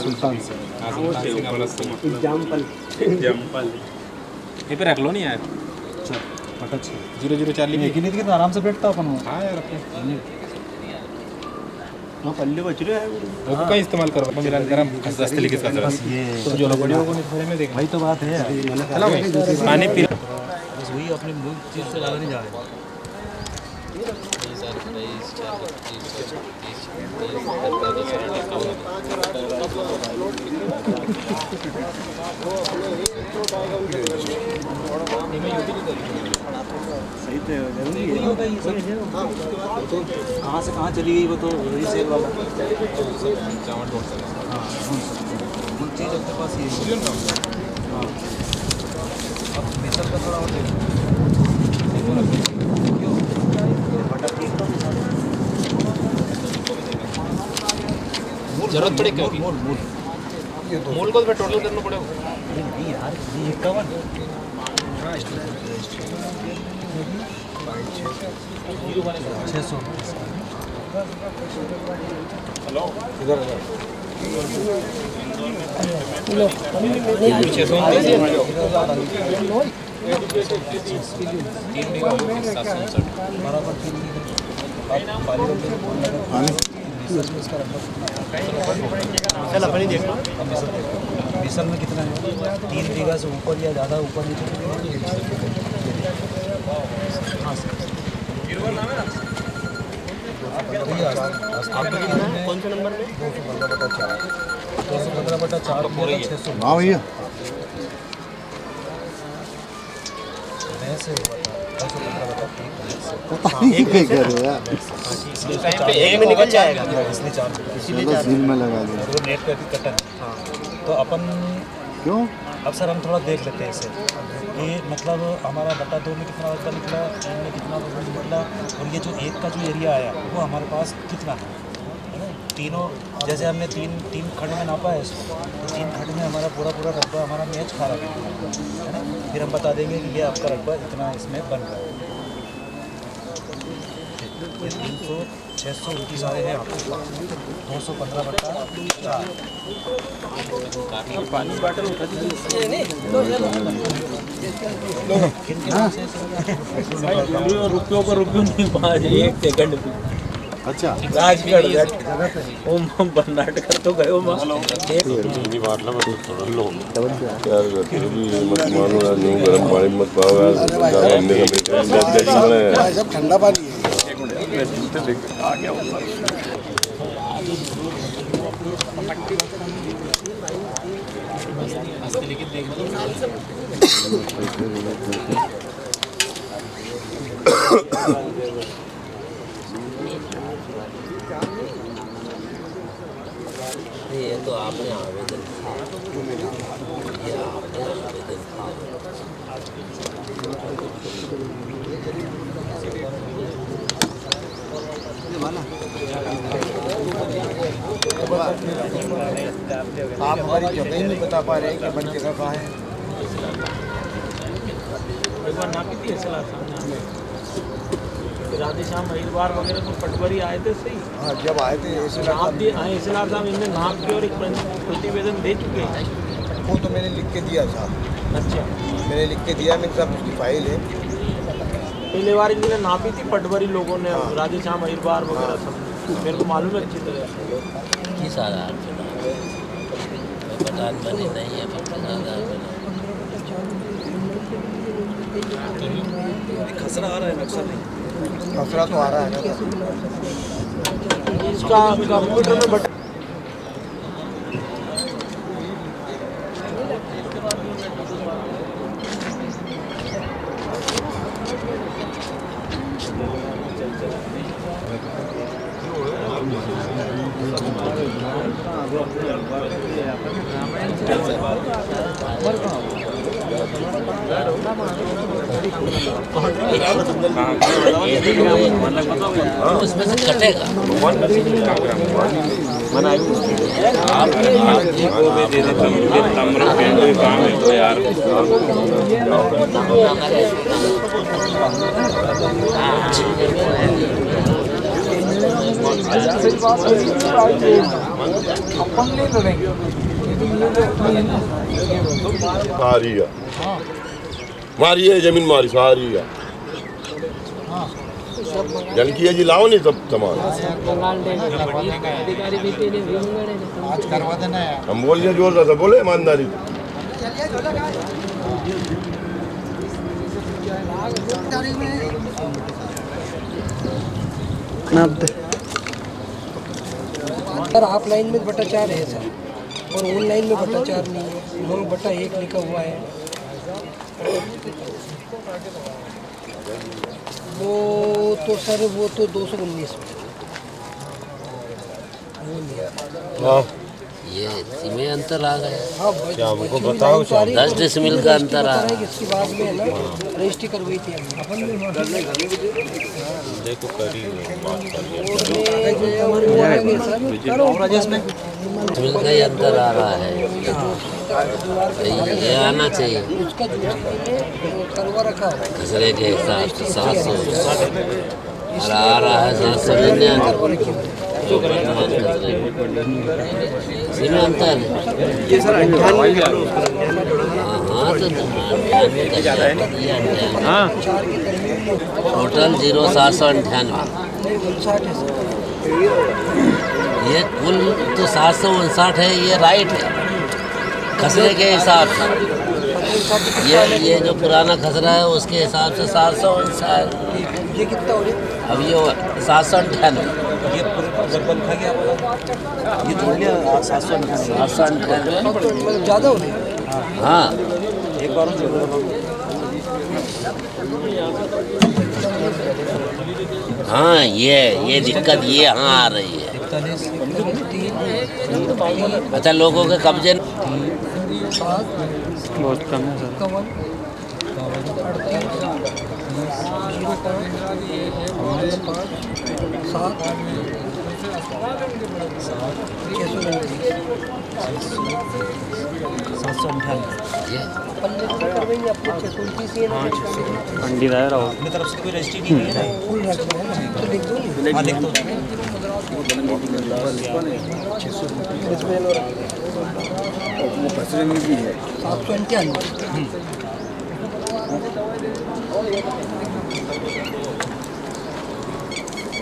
सुल्तान सिंह अमृत सिंह एग्जाम्पल ये पे रख लो नहीं यार 004 लिखी नहीं थी तो आराम से बैठता अपन। हाँ यार पल्ले बच रहे हैं वो का इस्तेमाल करो मेरा गरम दस्ते लिखे इसका जरा ये तो जो लोगों को नहीं में देख भाई तो बात है चलो भाई पानी पी बस वही अपने मुल्क चीज़ से ज़्यादा नहीं जा रहे। सही तो जरूरी है तो कहाँ से कहाँ चली गई वो तो वही सेल वाला। हाँ वो चीज़ अपने पास ये हाँ अब मिसल का थोड़ा और जरूरत पड़े क्या मूल को टोटल करना पड़ेगा नहीं यार ये 51 600 हेलो इधर चल अपनी देख लो मिसल में कितना है 3 बीघा से ऊपर या ज़्यादा ऊपर नीचे हाँ सर कौन से नंबर में? 215/4 हाँ भैया एक में निकल जाएगा इसलिए में लगा दिया नेट पे कटन। तो अपन क्यों अब सर हम थोड़ा देख लेते हैं इसे कि मतलब हमारा बटा 2 में कितना वजन निकला, 3 में कितना वजन निकला, और ये जो एक का जो एरिया आया वो हमारे पास कितना है ना। तीनों जैसे हमने तीन खंड में नापा है इसको, तो 3 खंड में हमारा पूरा रकबा हमारा मैच खा रहा है ना। फिर हम बता देंगे कि ये आपका रकबा इतना इसमें बन रहा है। ये 300 600 उनकी सारे हैं आपके 215/4 पानी बॉटल उठा दीजिए। रुपयों पर रुपयों नहीं पा जाए 1 सेकंड में। अच्छा ओम बर्नाट कर तो गए मत मानो यार, नींबू गरम पानी मत पाओ यार, सब ठंडा पानी है। आ गया ये तो आपने आवेदन आप हमारी जगह ही नहीं बता पा रहे हैं कि हमारी जगह कहाँ है। एक बार नापी थी एसएलआर सामने राधे श्याम महिरवार वगैरह तो पटवारी आए थे सही। हाँ जब आए थे एसएलआर साहब इनने नाप के और एक प्रतिवेदन दे चुके हैं। वो तो मैंने लिख के दिया था। अच्छा मैंने लिख के दिया, मेरे साथ उसकी फाइल है। पहले बार इन्होंने नापी थी पटवारी लोगों ने, राधे श्याम महिरवार वगैरह सब मेरे को मालूम है अच्छी तरह। किस आधार पर प्रधान बने नहीं है खसरा आ रहा है नक्शा नहीं, खसरा तो आ रहा है ना। इसका कंप्यूटर में बटन उसमें से कटेगा। सारी है मारी है जमीन मारी सारी है जल की है जी, लाओ नहीं सब सामान आज करवा देना है। हम बोल रहे जोर से बोले ईमानदारी सर ऑफलाइन में बटा 4 है सर, और ऑनलाइन में बटा 4 नहीं है, 9/1 लिखा हुआ है। वो तो सर वो तो 219 में वो लिया। हाँ ये इसमें अंतर आ गया। हाँ क्या हमको बताओ 10 डेसिमल का अंतर आ रहा है। इसके बाद में है ना रजिस्ट्री करवाई थी हमने। देखो करी डेसिमल का ही अंतर आ रहा है, ये आना चाहिए खसरे के हिसाब से 700 और आ रहा है 799। इसमें अंतर है। ये सर 98 हाँ टोटल 0798। ये कुल तो 759 है, ये राइट है खसरे के हिसाब से। ये जो पुराना खसरा है उसके हिसाब से 700 ये कितना हो रहा अब ये 798 ये पूरे जबल खा गया ये तोड़ लिया 798 मतलब ज़्यादा हो रही है। हाँ एक बार हाँ ये दिक्कत ये यहाँ आ रही है। अच्छा लोगों के कब्जे बहुत कम है सर। पंडित आया रहो अपनी तरफ से कोई रजिस्ट्री नहीं है हाँ लिख दो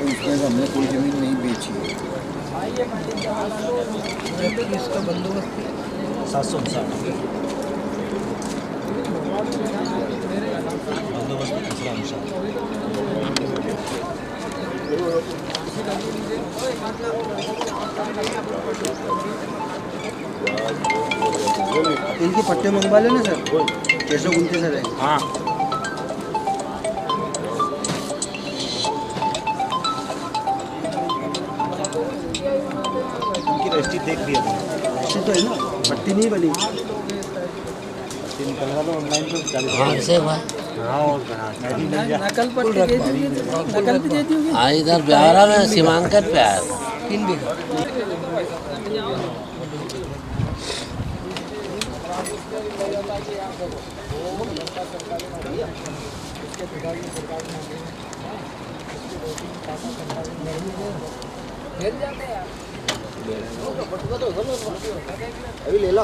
इसमें हमने कोई जमीन नहीं बेची है। इसका बंदोबस्त 759 बंदोबस्त दूसरा अनुसार इनके पट्टे मंगवा लेना सर 629 है। हाँ उनकी रजिस्ट्री देख लिया रजिस्ट्री तो है ना, पट्टी नहीं बनी। पट्टी निकल रहा था ऑनलाइन तो 40 हाँ से हुआ हाँ और नकल पट्टी दे दी, नकल भी दे दी होगी। हाँ इधर बिहारा में सीमांकन पे आया 3 बीघा। अभी ले लो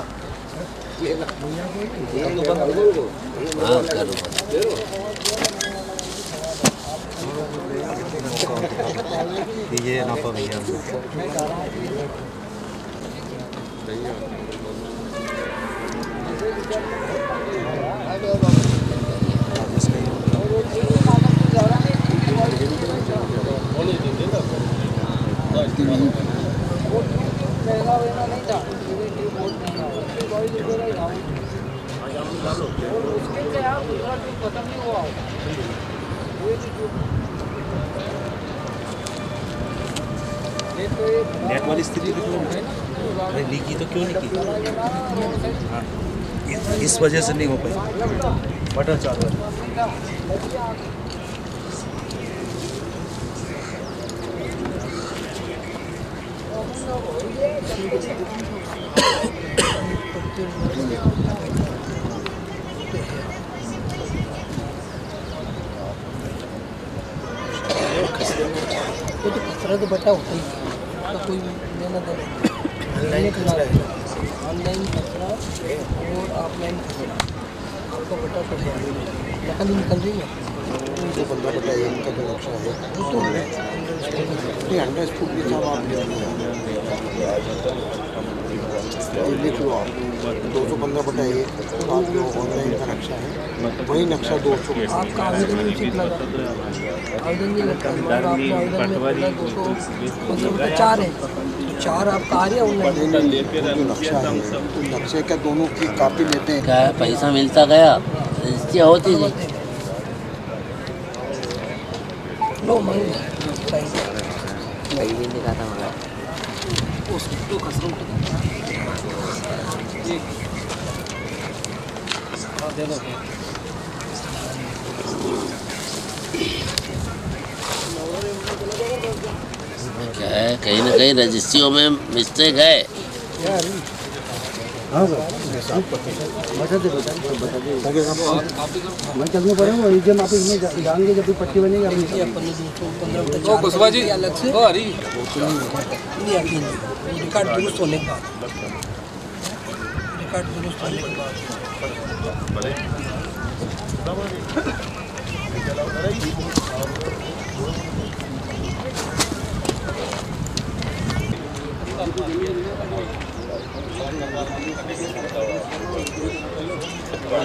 हाँ करो ये नापा भैया नेट वाली स्थिति भी तो लीकी तो क्यों नहीं की हाँ इस वजह से नहीं हो पाई बटर चावल वो तो खतरा तो बटा होता ही है, तो कोई लेना देना ऑनलाइन खतरा और ऑफलाइन खतरा आपका बटा तो है नकल ही निकल रही है। तो 15 बटा 1 का जो नक्शा है वो तो नहीं 100 फुट भी था आप लिख लो आप 215 बटा 1 आप जो ऑनलाइन का नक्शा है वही नक्शा 200 आपका आवेदन में चिप लगा आवेदन नहीं लगता आपका आवेदन में 215 है तो 4 आपका आ रहा ऑनलाइन जो नक्शा है तो नक्शे का दोनों की कॉपी लेते हैं। क्या है पैसा मिलता गया रजिस्ट्री होती थी लो मंग कहीं भी दिखा था हमारा उसको खसरों दे दो क्या है कहीं ना कहीं रजिस्ट्रियों में मिस्टेक है। हाँ सर बता दे मैं चलने पड़ेगा जब आप इसमें जाएंगे जब भी पट्टी बनेगी हम कुशवा जी अलग से रिकॉर्ड दुरुस्त होने के बाद रिकॉर्ड दुरुस्त होने के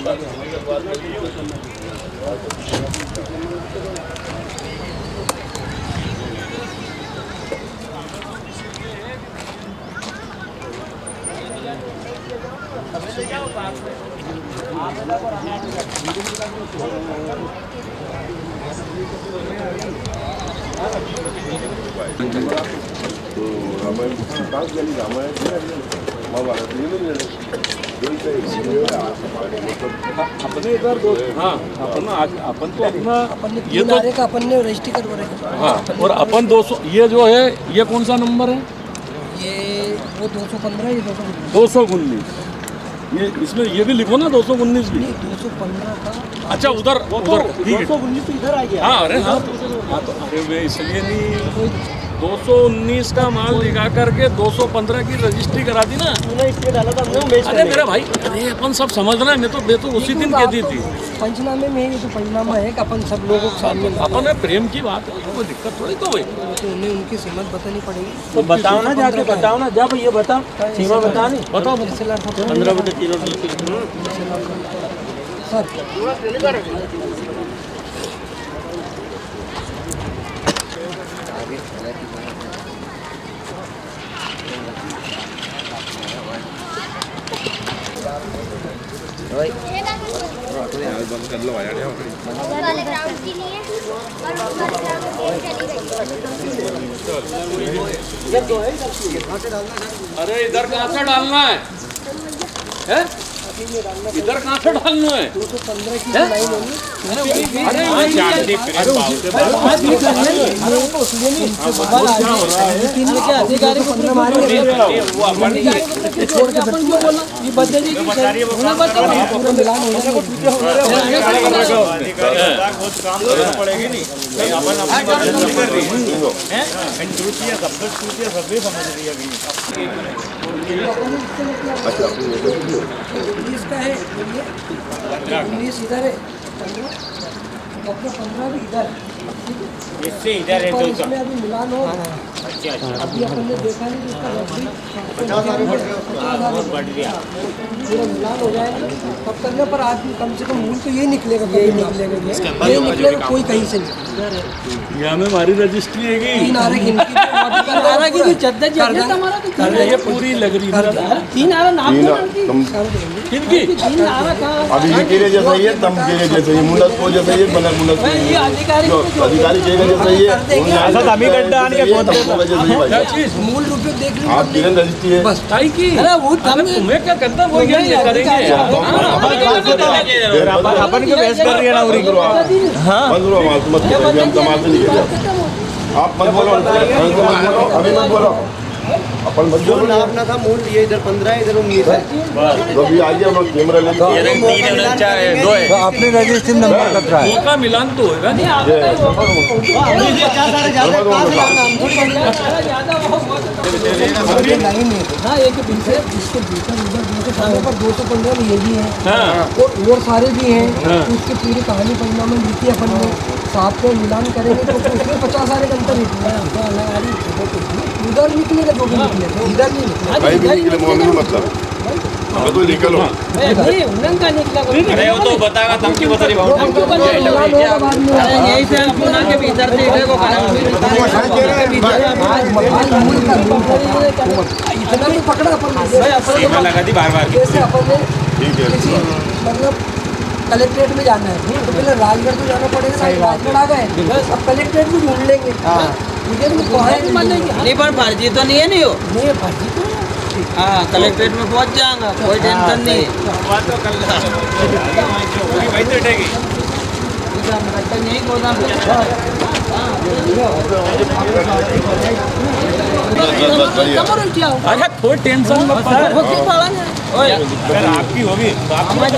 बाद अपने इधर हाँ अपन तो अपना ये तो अपन ने रजिस्ट्री करवा रखा। हाँ, और अपन 200 ये जो है ये कौन सा नंबर है? ये वो 215 ये 219। ये इसमें ये भी लिखो ना 219 भी। 215 का। अच्छा उधर उधर ठीक है। 219 तो इधर आ गया। हाँ अरे हाँ तो अरे वे इसलिए नहीं 219 का माल दिखा करके 215 की रजिस्ट्री करा दी ना। इसलिए डाला था हमने। अरे मेरा भाई अरे अपन सब समझ रहे हैं। मैं तो उसी दिन कह दी थी। पंचनामे में ये तो पंचनामा है कि अपन सब लोगों के सामने अपन में प्रेम की बात है, कोई दिक्कत थोड़ी तो भाई। तो उन्हें उनकी कीमत बतानी पड़ेगी। तो बताओ ना जाके, बताओ ना, जा भैया बताओ, सीमा बता नहीं, बताओ 15/3 सर वाले ग्राउंड के लिए और वाले ग्राउंड में चली गई। अरे इधर कहाँ से डालना है? हैं? इधर कहाँ से डालना है? 215 की लाइन होगी। अरे तीन में क्या अधिकारी को 15 मारेंगे छोड़ के अपन क्यों बोलना ये बदले जी पूरा मिलान हो पड़ेगी नहीं अपन अपनी बात कर रही है सब समझ रही है अभी। इसका है 19 इधर है 15 भी इधर इससे इधर है तो इसमें अभी मिलान हो। अभी अपन ने देखा नहीं इसका बढ़ गया पूरा मिलान हो जाएगा तब करने पर आदमी कम से कम मूल तो ये निकलेगा ये निकलेगा कोई कहीं से नहीं। यहाँ में हमारी रजिस्ट्री है तीन आ रही ये पूरी लग रही है। तीन आ रहा नाम किनकी? अभी ये केरे जैसा ही है, तम केरे जैसा ही, मुंडस को जैसा ही है, बनर मुंडस को अधिकारी केरे जैसा ही है, मूल रूप में देख लो आप किरण रजिस्ट्री है बस ताई की। अरे वो तुम्हें क्या करता वो ये करेंगे अपन की बहस कर रही है ना उरी बंद करो माल मत करो, हम तमाल से निकल जाओ। आप मत बोलो, अभी मत बोलो, अपन मत बोलो। अपना था मूल ये इधर 15 है इधर 19 है तो अभी आइए हम कैमरा लेके आपने रजिस्ट्री नंबर कट रहा है का मिलान तो होगा नहीं। हाँ एक इसके भीतर उधर पर 215 ये भी है और सारे भी हैं। उसकी पूरी कहानी पंचनामा लिखी अपन ने साथ में मिलान करेंगे तो उसमें 50 सारे का अंतर निकलेगा। उधर निकलेगा जो भी निकलेगा इधर नहीं भाई भी निकले मोहम्मद मतलब हमें तो निकलो नहीं उनका निकला अरे वो तो बताएगा तब की बता रही यही से पुणे के भीतर से इतना भी पकड़ा अपन लगा दी बार बार जैसे अपन ने ठीक है मतलब कलेक्ट्रेट में जाना है तो पहले राजगढ़ तो जाना पड़ेगा। राजगढ़ आ गए अब कलेक्ट्रेट भी ढूंढ लेंगे ठीक है नहीं पर फर्जी तो नहीं है नहीं हो नहीं फर्जी तो हाँ कलेक्ट्रेट में पहुंच जाएगा कोई टेंशन नहीं। वही तो उठेगी यही गोदाम अच्छा कोई टेंशन मत अगर आपकी होगी तो आप बात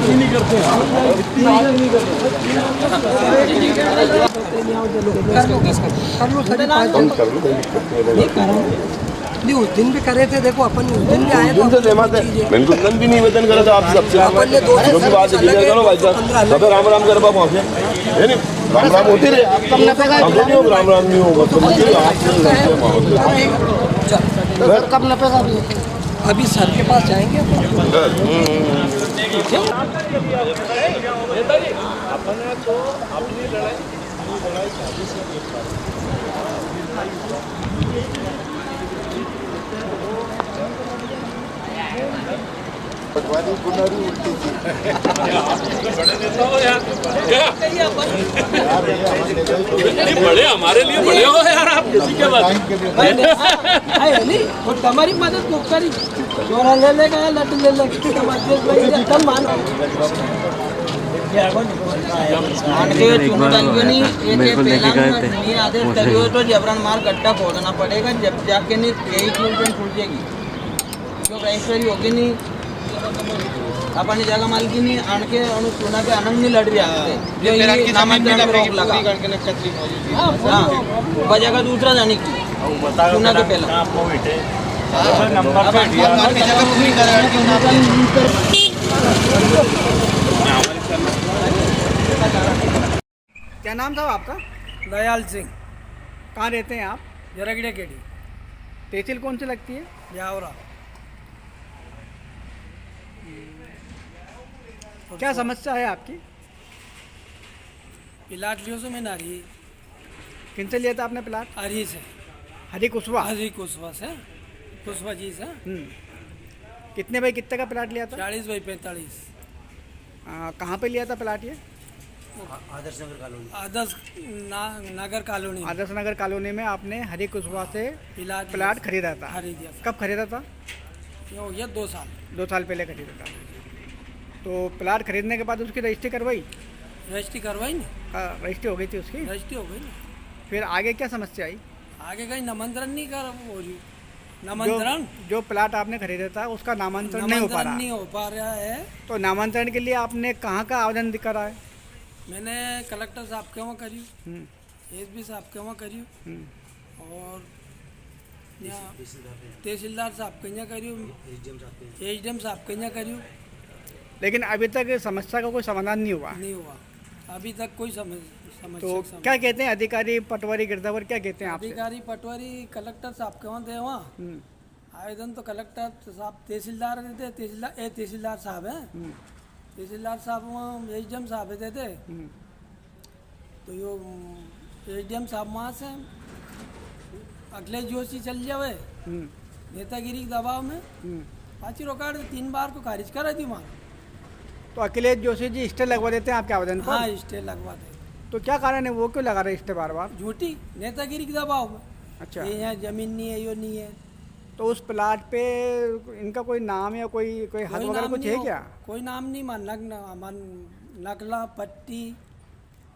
ही नहीं करते नहीं उस दिन भी करे थे देखो अपन उस दिन भी आए दिन से सहमत है। मैंने तो उस दिन भी निवेदन करा था आप सबसे अपन ने दो जो भी बात क्लियर करो भाई साहब सब राम राम कर पा पहुंचे है नहीं राम राम होते रहे हम नहीं हो राम राम नहीं होगा तो मुझे कब नपेगा अभी सर के पास जाएंगे अपना तो अपनी लड़ाई शादी से देख पा पटवारी गुनारी उल्टी थी बड़े नेता हो यार, बड़े हमारे लिए बड़े हो यार आप, किसी के बाद તમારી મદદ કોક કરી જોરા લે લે ગયા લટ લે લે તમારે ભાઈ તમ માનો मेरे को लेके गए थे आदेश करियो तो जबरन मार गड्ढा खोदना पड़ेगा, जब जाके नहीं 23 फुट जाएगी जो रजिस्ट्री होगी नहीं अपनी जगह मालकी नहीं आन के चुना के आनंद नहीं लड़ रहा है नामांकन पे रोक लगा वजह का दूसरा जाने की चुना के पहला क्या नाम था आपका? दयाल सिंह। कहाँ रहते हैं आप? जरगड़े केडी। तहसील कौन सी लगती है? ब्यावरा। क्या समस्या है आपकी? प्लाट लियो से मैंने हरी। किन से लिया था आपने प्लाट? हरी से। हरी कुशवा? हरी कुशवा से, कुशवा जी से। कितने बाई कितने का प्लाट लिया था? 40 बाई 45। कहाँ पे लिया था प्लाट ये? आदर्श नगर कॉलोनी। नगर कॉलोनी। आदर्श नगर कॉलोनी में आपने हरी कुशवा से प्लाट खरीदा था? खरीदा। कब खरीदा था? ये हो गया 2 साल। 2 साल पहले खरीदा था। तो प्लाट खरीदने के बाद उसकी रजिस्ट्री करवाई? रजिस्ट्री करवाई ना। रजिस्ट्री हो गई थी उसकी? रजिस्ट्री हो गई ना। फिर आगे क्या समस्या आई? आगे कहीं नामांतरण नहीं कर हो रही। नामांतरण जो प्लाट आपने खरीदा था उसका नामांतरण नहीं हो पा रहा है। तो नामांतरण के लिए आपने कहाँ का आवेदन करा है? मैंने कलेक्टर साहब के वहाँ करी, एसपी साहब के वहाँ करी और यहाँ तहसीलदार साहब के यहाँ करी, एसडीएम साहब के यहाँ करी। लेकिन अभी तक समस्या का कोई समाधान नहीं हुआ? नहीं हुआ अभी तक कोई समस्या। तो क्या कहते हैं अधिकारी पटवारी गिरदावर, क्या कहते हैं आपसे? अधिकारी पटवारी कलेक्टर साहब के वहाँ थे, वहाँ आवेदन तो कलेक्टर साहब तहसीलदार देते, तहसीलदार साहब हैं, तहसीलदार साहब वहाँ एसडीएम साहब देते। तो यो एसडीएम साहब वहाँ से अखिलेश जोशी चल जावे नेतागिरी के दबाव में, पाँच रोकाड़ 3 बार को खारिज करा दी वहाँ। तो अखिलेश जोशी जी स्टे लगवा देते हैं आपके आवेदन पर? हाँ स्टे लगवा दे। तो क्या कारण है, वो क्यों लगा रहे स्टे बार बार? झूठी नेतागिरी के दबाव में। अच्छा, ये यहाँ जमीन नहीं है, यो नहीं है। तो उस प्लाट पे इनका कोई नाम या कोई हक वगैरह कुछ है क्या? कोई नाम नहीं, नकला पट्टी,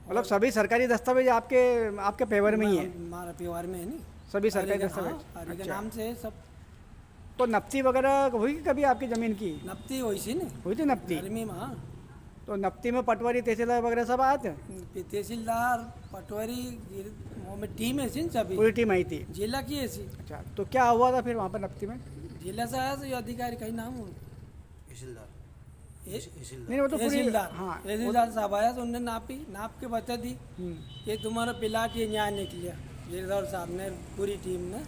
मतलब सभी सरकारी दस्तावेज आपके फेवर में ही है? हमारा फेवर में है नहीं, सभी सरकारी दस्तावेज हरी के नाम से है सब। तो नफ्ती वगैरह हुई कभी आपकी जमीन की? नफ्ती हुई थी ना, हुई थी नफ्ती? गर्मी में। हाँ, तो नफ्ती में पटवारी तहसीलदार वगैरह सब आए थे? तहसीलदार पटवारी में टीम है सभी, पूरी टीम आई थी जिला की ऐसी। अच्छा, तो क्या हुआ था फिर वहाँ पर नफ्ती में? जिला से आया तो अधिकारी कहीं नाम हो नहीं, वो तो तहसीलदार। हाँ, तहसीलदार साहब आया तो उन्होंने नाप के बता दी ये तुम्हारा प्लाट ये न्याय निकलिया। गिरदार साहब ने पूरी टीम ने।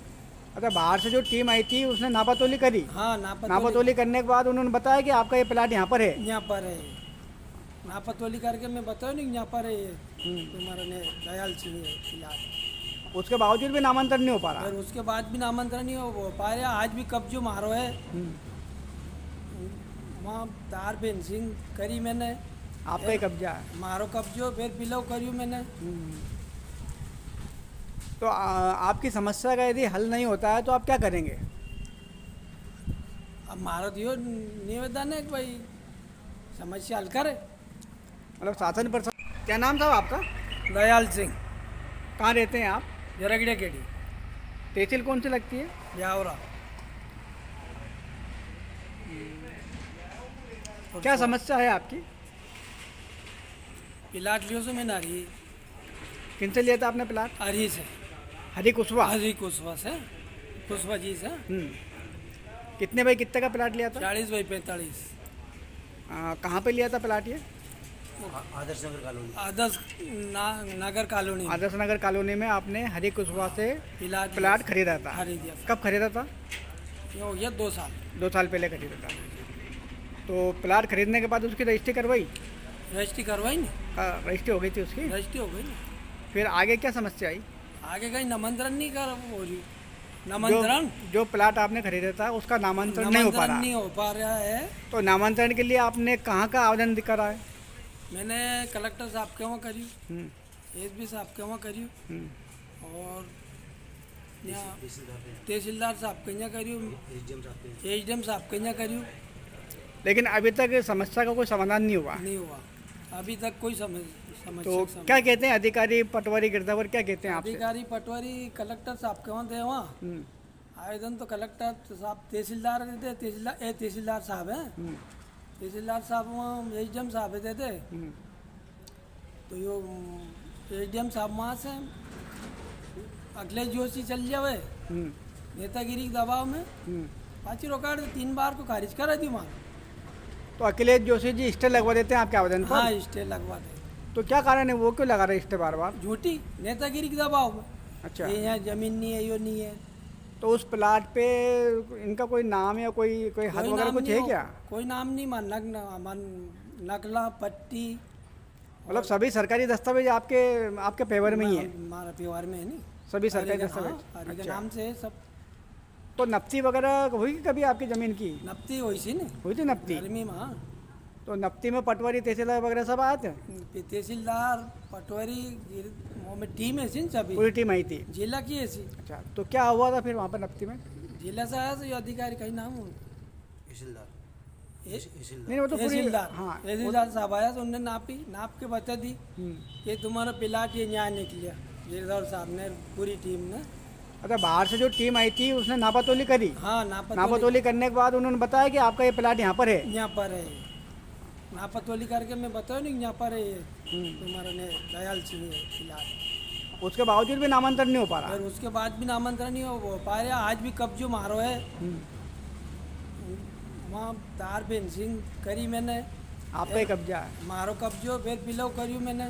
अच्छा, बाहर से जो टीम आई थी उसने नापातोली करी? हाँ, नापातोली करने के बाद उन्होंने बताया कि आपका ये प्लाट यहाँ पर है? यहाँ पर है। नापातोली करके मैं बताया नहीं यहाँ पर है ये तुम्हारा ने दयाल सिंह है प्लाट। उसके बावजूद भी नामांतरण नहीं हो पा रहा? और उसके बाद भी नामांतरण नहीं हो पा रहा। आज भी कब्जो मारो है वहाँ तार फेंसिंग करी मैंने। आपका ही कब्जा है? मारो कब्जो फिर बिलो करी मैंने। तो आपकी समस्या का यदि हल नहीं होता है तो आप क्या करेंगे? अब मारो दियो निवेदन है कि भाई समस्या हल करे। मतलब शासन पर। क्या नाम था आपका? दयाल सिंह। कहाँ रहते हैं आप? जरगड़े केडी। तहसील कौन सी लगती है? ब्यावरा। क्या समस्या है आपकी? प्लाट लियो से मैंने हरी। किन से लिया था आपने प्लाट? हरी से। हरी कुशवा? हरी कुशवा से, कुशवा जी से। कितने बाई कितने का प्लाट लिया था? 40 बाई 45। कहाँ पे लिया था प्लाट ये? Adarsh Nagar colony. Adarsh Nagar colony. Adarsh Nagar colony में आपने हरी कुशवा से प्लाट खरीदा था? खरीदा। कब खरीदा था? ये हो गया 2 साल। 2 साल पहले खरीदा था। तो प्लाट खरीदने के बाद उसकी रजिस्ट्री करवाई? रजिस्ट्री करवाई नहीं, रजिस्ट्री हो गई थी उसकी, रजिस्ट्री हो गई ना। फिर आगे क्या समस्या आई? आगे कहीं नामांतरण नहीं कर हो रही, नामांतरण जो प्लाट आपने खरीदा था उसका नामांतरण नहीं हो पा रहा, नहीं हो पा रहा है। तो नामांतरण के लिए आपने कहाँ का आवेदन करा है? मैंने कलेक्टर साहब के वहाँ करी, एसपी साहब के वहाँ करी, और यहाँ तहसीलदार साहब के यहाँ करी, एसडीएम साहब के यहाँ करी, लेकिन अभी तक समस्या का कोई समाधान नहीं हुआ। नहीं हुआ अभी तक कोई तो समस्या। क्या कहते हैं अधिकारी पटवारी गिरदावर, क्या कहते हैं आपसे? अधिकारी पटवारी कलेक्टर साहब के वहाँ थे, वहाँ आवेदन तो कलेक्टर साहब तहसीलदार देते, तहसीलदार साहब हैं, तहसीलदार साहब वहाँ एसडीएम साहब देते, तो यो एसडीएम साहब वहाँ से अखिलेश जोशी चल जावे नेतागिरी के दबाव में, पाची रोकाड़ 3 बार को खारिज करा दी वहाँ। तो अखिलेश जोशी जी स्टे लगवा देते हैं आपके आवेदन पर? हाँ, स्टे लगवा दे। तो क्या कारण है, वो क्यों लगा रहे स्टे बार बार? झूठी नेतागिरी के दबाव में। अच्छा, ये यहाँ जमीन नहीं है, यो नहीं है। तो उस प्लाट पे इनका कोई नाम या कोई हद वगैरह कुछ है क्या? कोई नाम नहीं, नकला पट्टी, मतलब सभी सरकारी दस्तावेज आपके फेवर में ही है? हमारा फेवर में है नहीं, सभी सरकारी दस्तावेज। हरी के नाम से है सब। तो नफ्ती वगैरह हुई कभी आपकी जमीन की? नफ्ती हुई सी ना, हुई थी नफ्ती? गर्मी में। हाँ, तो नफ्ती में पटवारी तहसीलदार वगैरह सब आए थे? तहसीलदार पटवारी में टीम है सी, सभी पूरी टीम आई थी जिला की ऐसी। अच्छा, तो क्या हुआ था फिर वहाँ पर नफ्ती में? जिला से आया, तो अधिकारी का ही नाम हो, नहीं वो तो पूरी, हाँ तहसीलदार साहब आया, तो उन्होंने नाप के बता दी कि तुम्हारा प्लाट ये न्याय निकलिया, गिरधर साहब ने, पूरी टीम ने। अच्छा, बाहर से जो टीम आई थी उसने नापातोली करी? हाँ, नापातोली करने के बाद उन्होंने बताया कि आपका ये प्लाट यहाँ पर है? यहाँ पर है, नापातोली करके मैं बताया नहीं यहाँ पर है ये तुम्हारा ने दयाल सिंह है प्लाट। उसके बावजूद भी नामांतरण नहीं हो पा रहा? और उसके बाद भी नामांतरण नहीं हो पा रहा। आज भी कब्जो मारो है वहाँ, तार फेंसिंग करी मैंने। आपका ही कब्जा है? मारो कब्जो, फिर पिलो करी मैंने।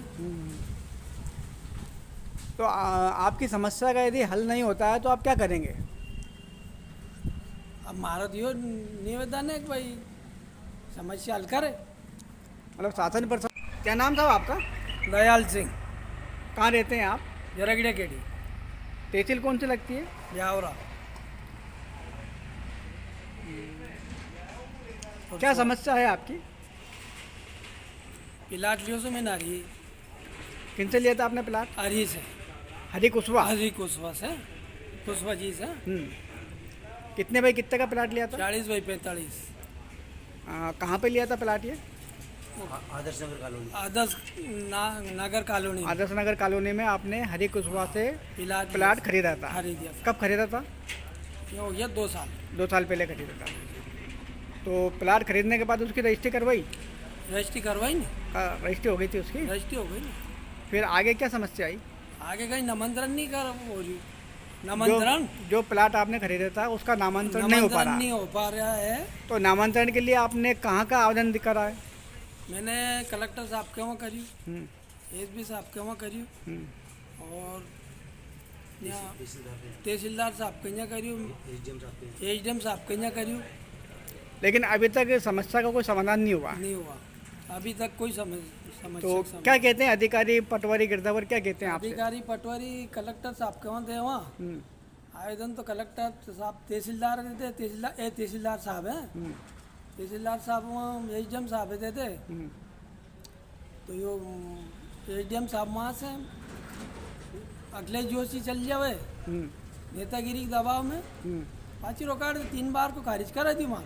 तो आपकी समस्या का यदि हल नहीं होता है तो आप क्या करेंगे? अब मारो दियो निवेदन है कि भाई समस्या हल करे। मतलब शासन पर। क्या नाम था आपका? दयाल सिंह। कहाँ रहते हैं आप? जरगड़े केडी। तहसील कौन सी लगती है? ब्यावरा। क्या समस्या है आपकी? प्लाट लियो से मैंने हरी। किनसे लिया था आपने प्लाट? हरी से। हरी कुशवाहा? हरी कुशवाहा से, कुशवाहा जी से। कितने बाई कितने का प्लाट लिया था? 40 बाई 45। कहाँ पे लिया था प्लाट ये? आदर्श नगर कॉलोनी। नगर कॉलोनी। आदर्श नगर कॉलोनी में आपने हरी कुशवाहा से प्लाट खरीदा था? खरीदा। कब खरीदा था? ये हो गया 2 साल। 2 साल पहले खरीदा था। तो प्लाट खरीदने के बाद उसकी रजिस्ट्री करवाई? रजिस्ट्री करवाई नहीं, रजिस्ट्री हो गई थी उसकी? रजिस्ट्री हो गई ना। फिर आगे क्या समस्या आई? आगे कहीं नामांतरण नहीं कर हो रही, नामांतरण जो प्लाट आपने खरीदा था उसका नामांतरण नहीं हो पा रहा? नहीं हो पा रहा है। तो नामांतरण के लिए आपने कहाँ का आवेदन करा है? मैंने कलेक्टर साहब के वहाँ करी, एसपी साहब के वहाँ करी, और यहाँ तहसीलदार साहब के यहाँ करी, एसडीएम साहब के यहाँ करी, लेकिन अभी तक समस्या का कोई समाधान नहीं हुआ? नहीं हुआ अभी तक कोई समस्या। तो क्या कहते हैं अधिकारी पटवारी गिरदावर, क्या कहते हैं आपसे? अधिकारी पटवारी कलेक्टर साहब के वहाँ थे, वहाँ आवेदन तो कलेक्टर साहब तहसीलदार देते, तहसीलदार साहब हैं, तहसीलदार साहब वहाँ एसडीएम साहब देते, तो यो एसडीएम साहब वहाँ से अखिलेश जोशी चल जावे नेतागिरी के दबाव में, पाची रोकाड़ 3 बार को खारिज करा दी वहाँ।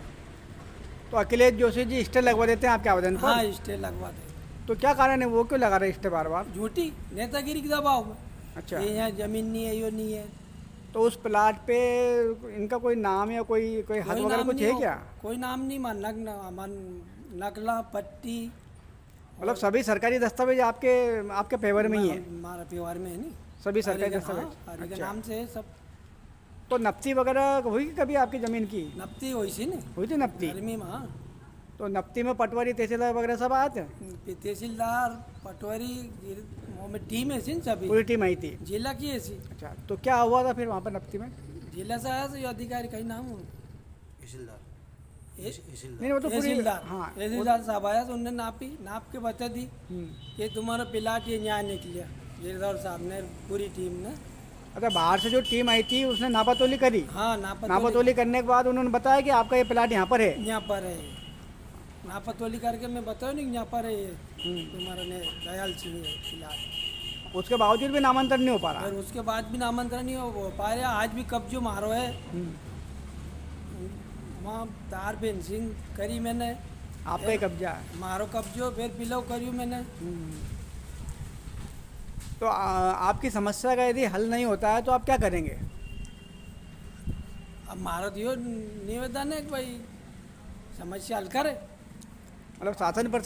तो अखिलेश जोशी जी स्टे लगवा देते हैं आपके आवेदन पर? हाँ, स्टे लगवा दे। तो क्या कारण है, वो क्यों लगा रहे स्टे बार बार? झूठी नेतागिरी के दबाव में। अच्छा, ये यहाँ जमीन नहीं है, यो नहीं है। तो उस प्लाट पे इनका कोई नाम या कोई हद वगैरह कुछ है क्या? कोई नाम नहीं, नकला पट्टी, मतलब सभी सरकारी दस्तावेज आपके फेवर में ही है? हमारा फेवर में है नहीं, सभी सरकारी दस्तावेज। हरी के नाम से है सब। तो नफ्ती वगैरह हुई कभी आपकी जमीन की? नफ्ती हुई सी ना, हुई थी नफ्ती? गर्मी में। हाँ, तो नफ्ती में पटवारी तहसीलदार वगैरह सब आए थे? तहसीलदार पटवारी में टीम है सी, सभी पूरी टीम आई थी जिला की ऐसी। अच्छा, तो क्या हुआ था फिर वहाँ पर नफ्ती में? जिला से आया, तो अधिकारी का ही नाम हो, नहीं वो तो पूरी तहसीलदार हाँ तहसीलदार साहब आया तो उन्होंने नाप के बता दी कि तुम्हारा प्लाट ये न्याय निकला। गिरधर साहब ने पूरी टीम ने। अच्छा, बाहर से जो टीम आई थी उसने नापातोली करी? हाँ, नापातोली करने के बाद उन्होंने बताया कि आपका ये प्लाट यहाँ पर है। यहाँ पर है, नापातोली करके मैं बताऊँ नहीं यहाँ पर है ये तुम्हारा ने दयाल सिंह है प्लाट। उसके बावजूद भी नामांतरण नहीं हो पा रहा? और उसके बाद भी नामांतरण नहीं हो पा रहा। आज भी कब्जो मारो है वहाँ तार फेंसिंग करी मैंने। आपका ही कब्जा है? मारो कब्जो फिर पिलव करी मैंने। तो आपकी समस्या का यदि हल नहीं होता है तो आप क्या करेंगे? अब मारो दियो निवेदन है कि भाई समस्या हल करे। मतलब शासन पर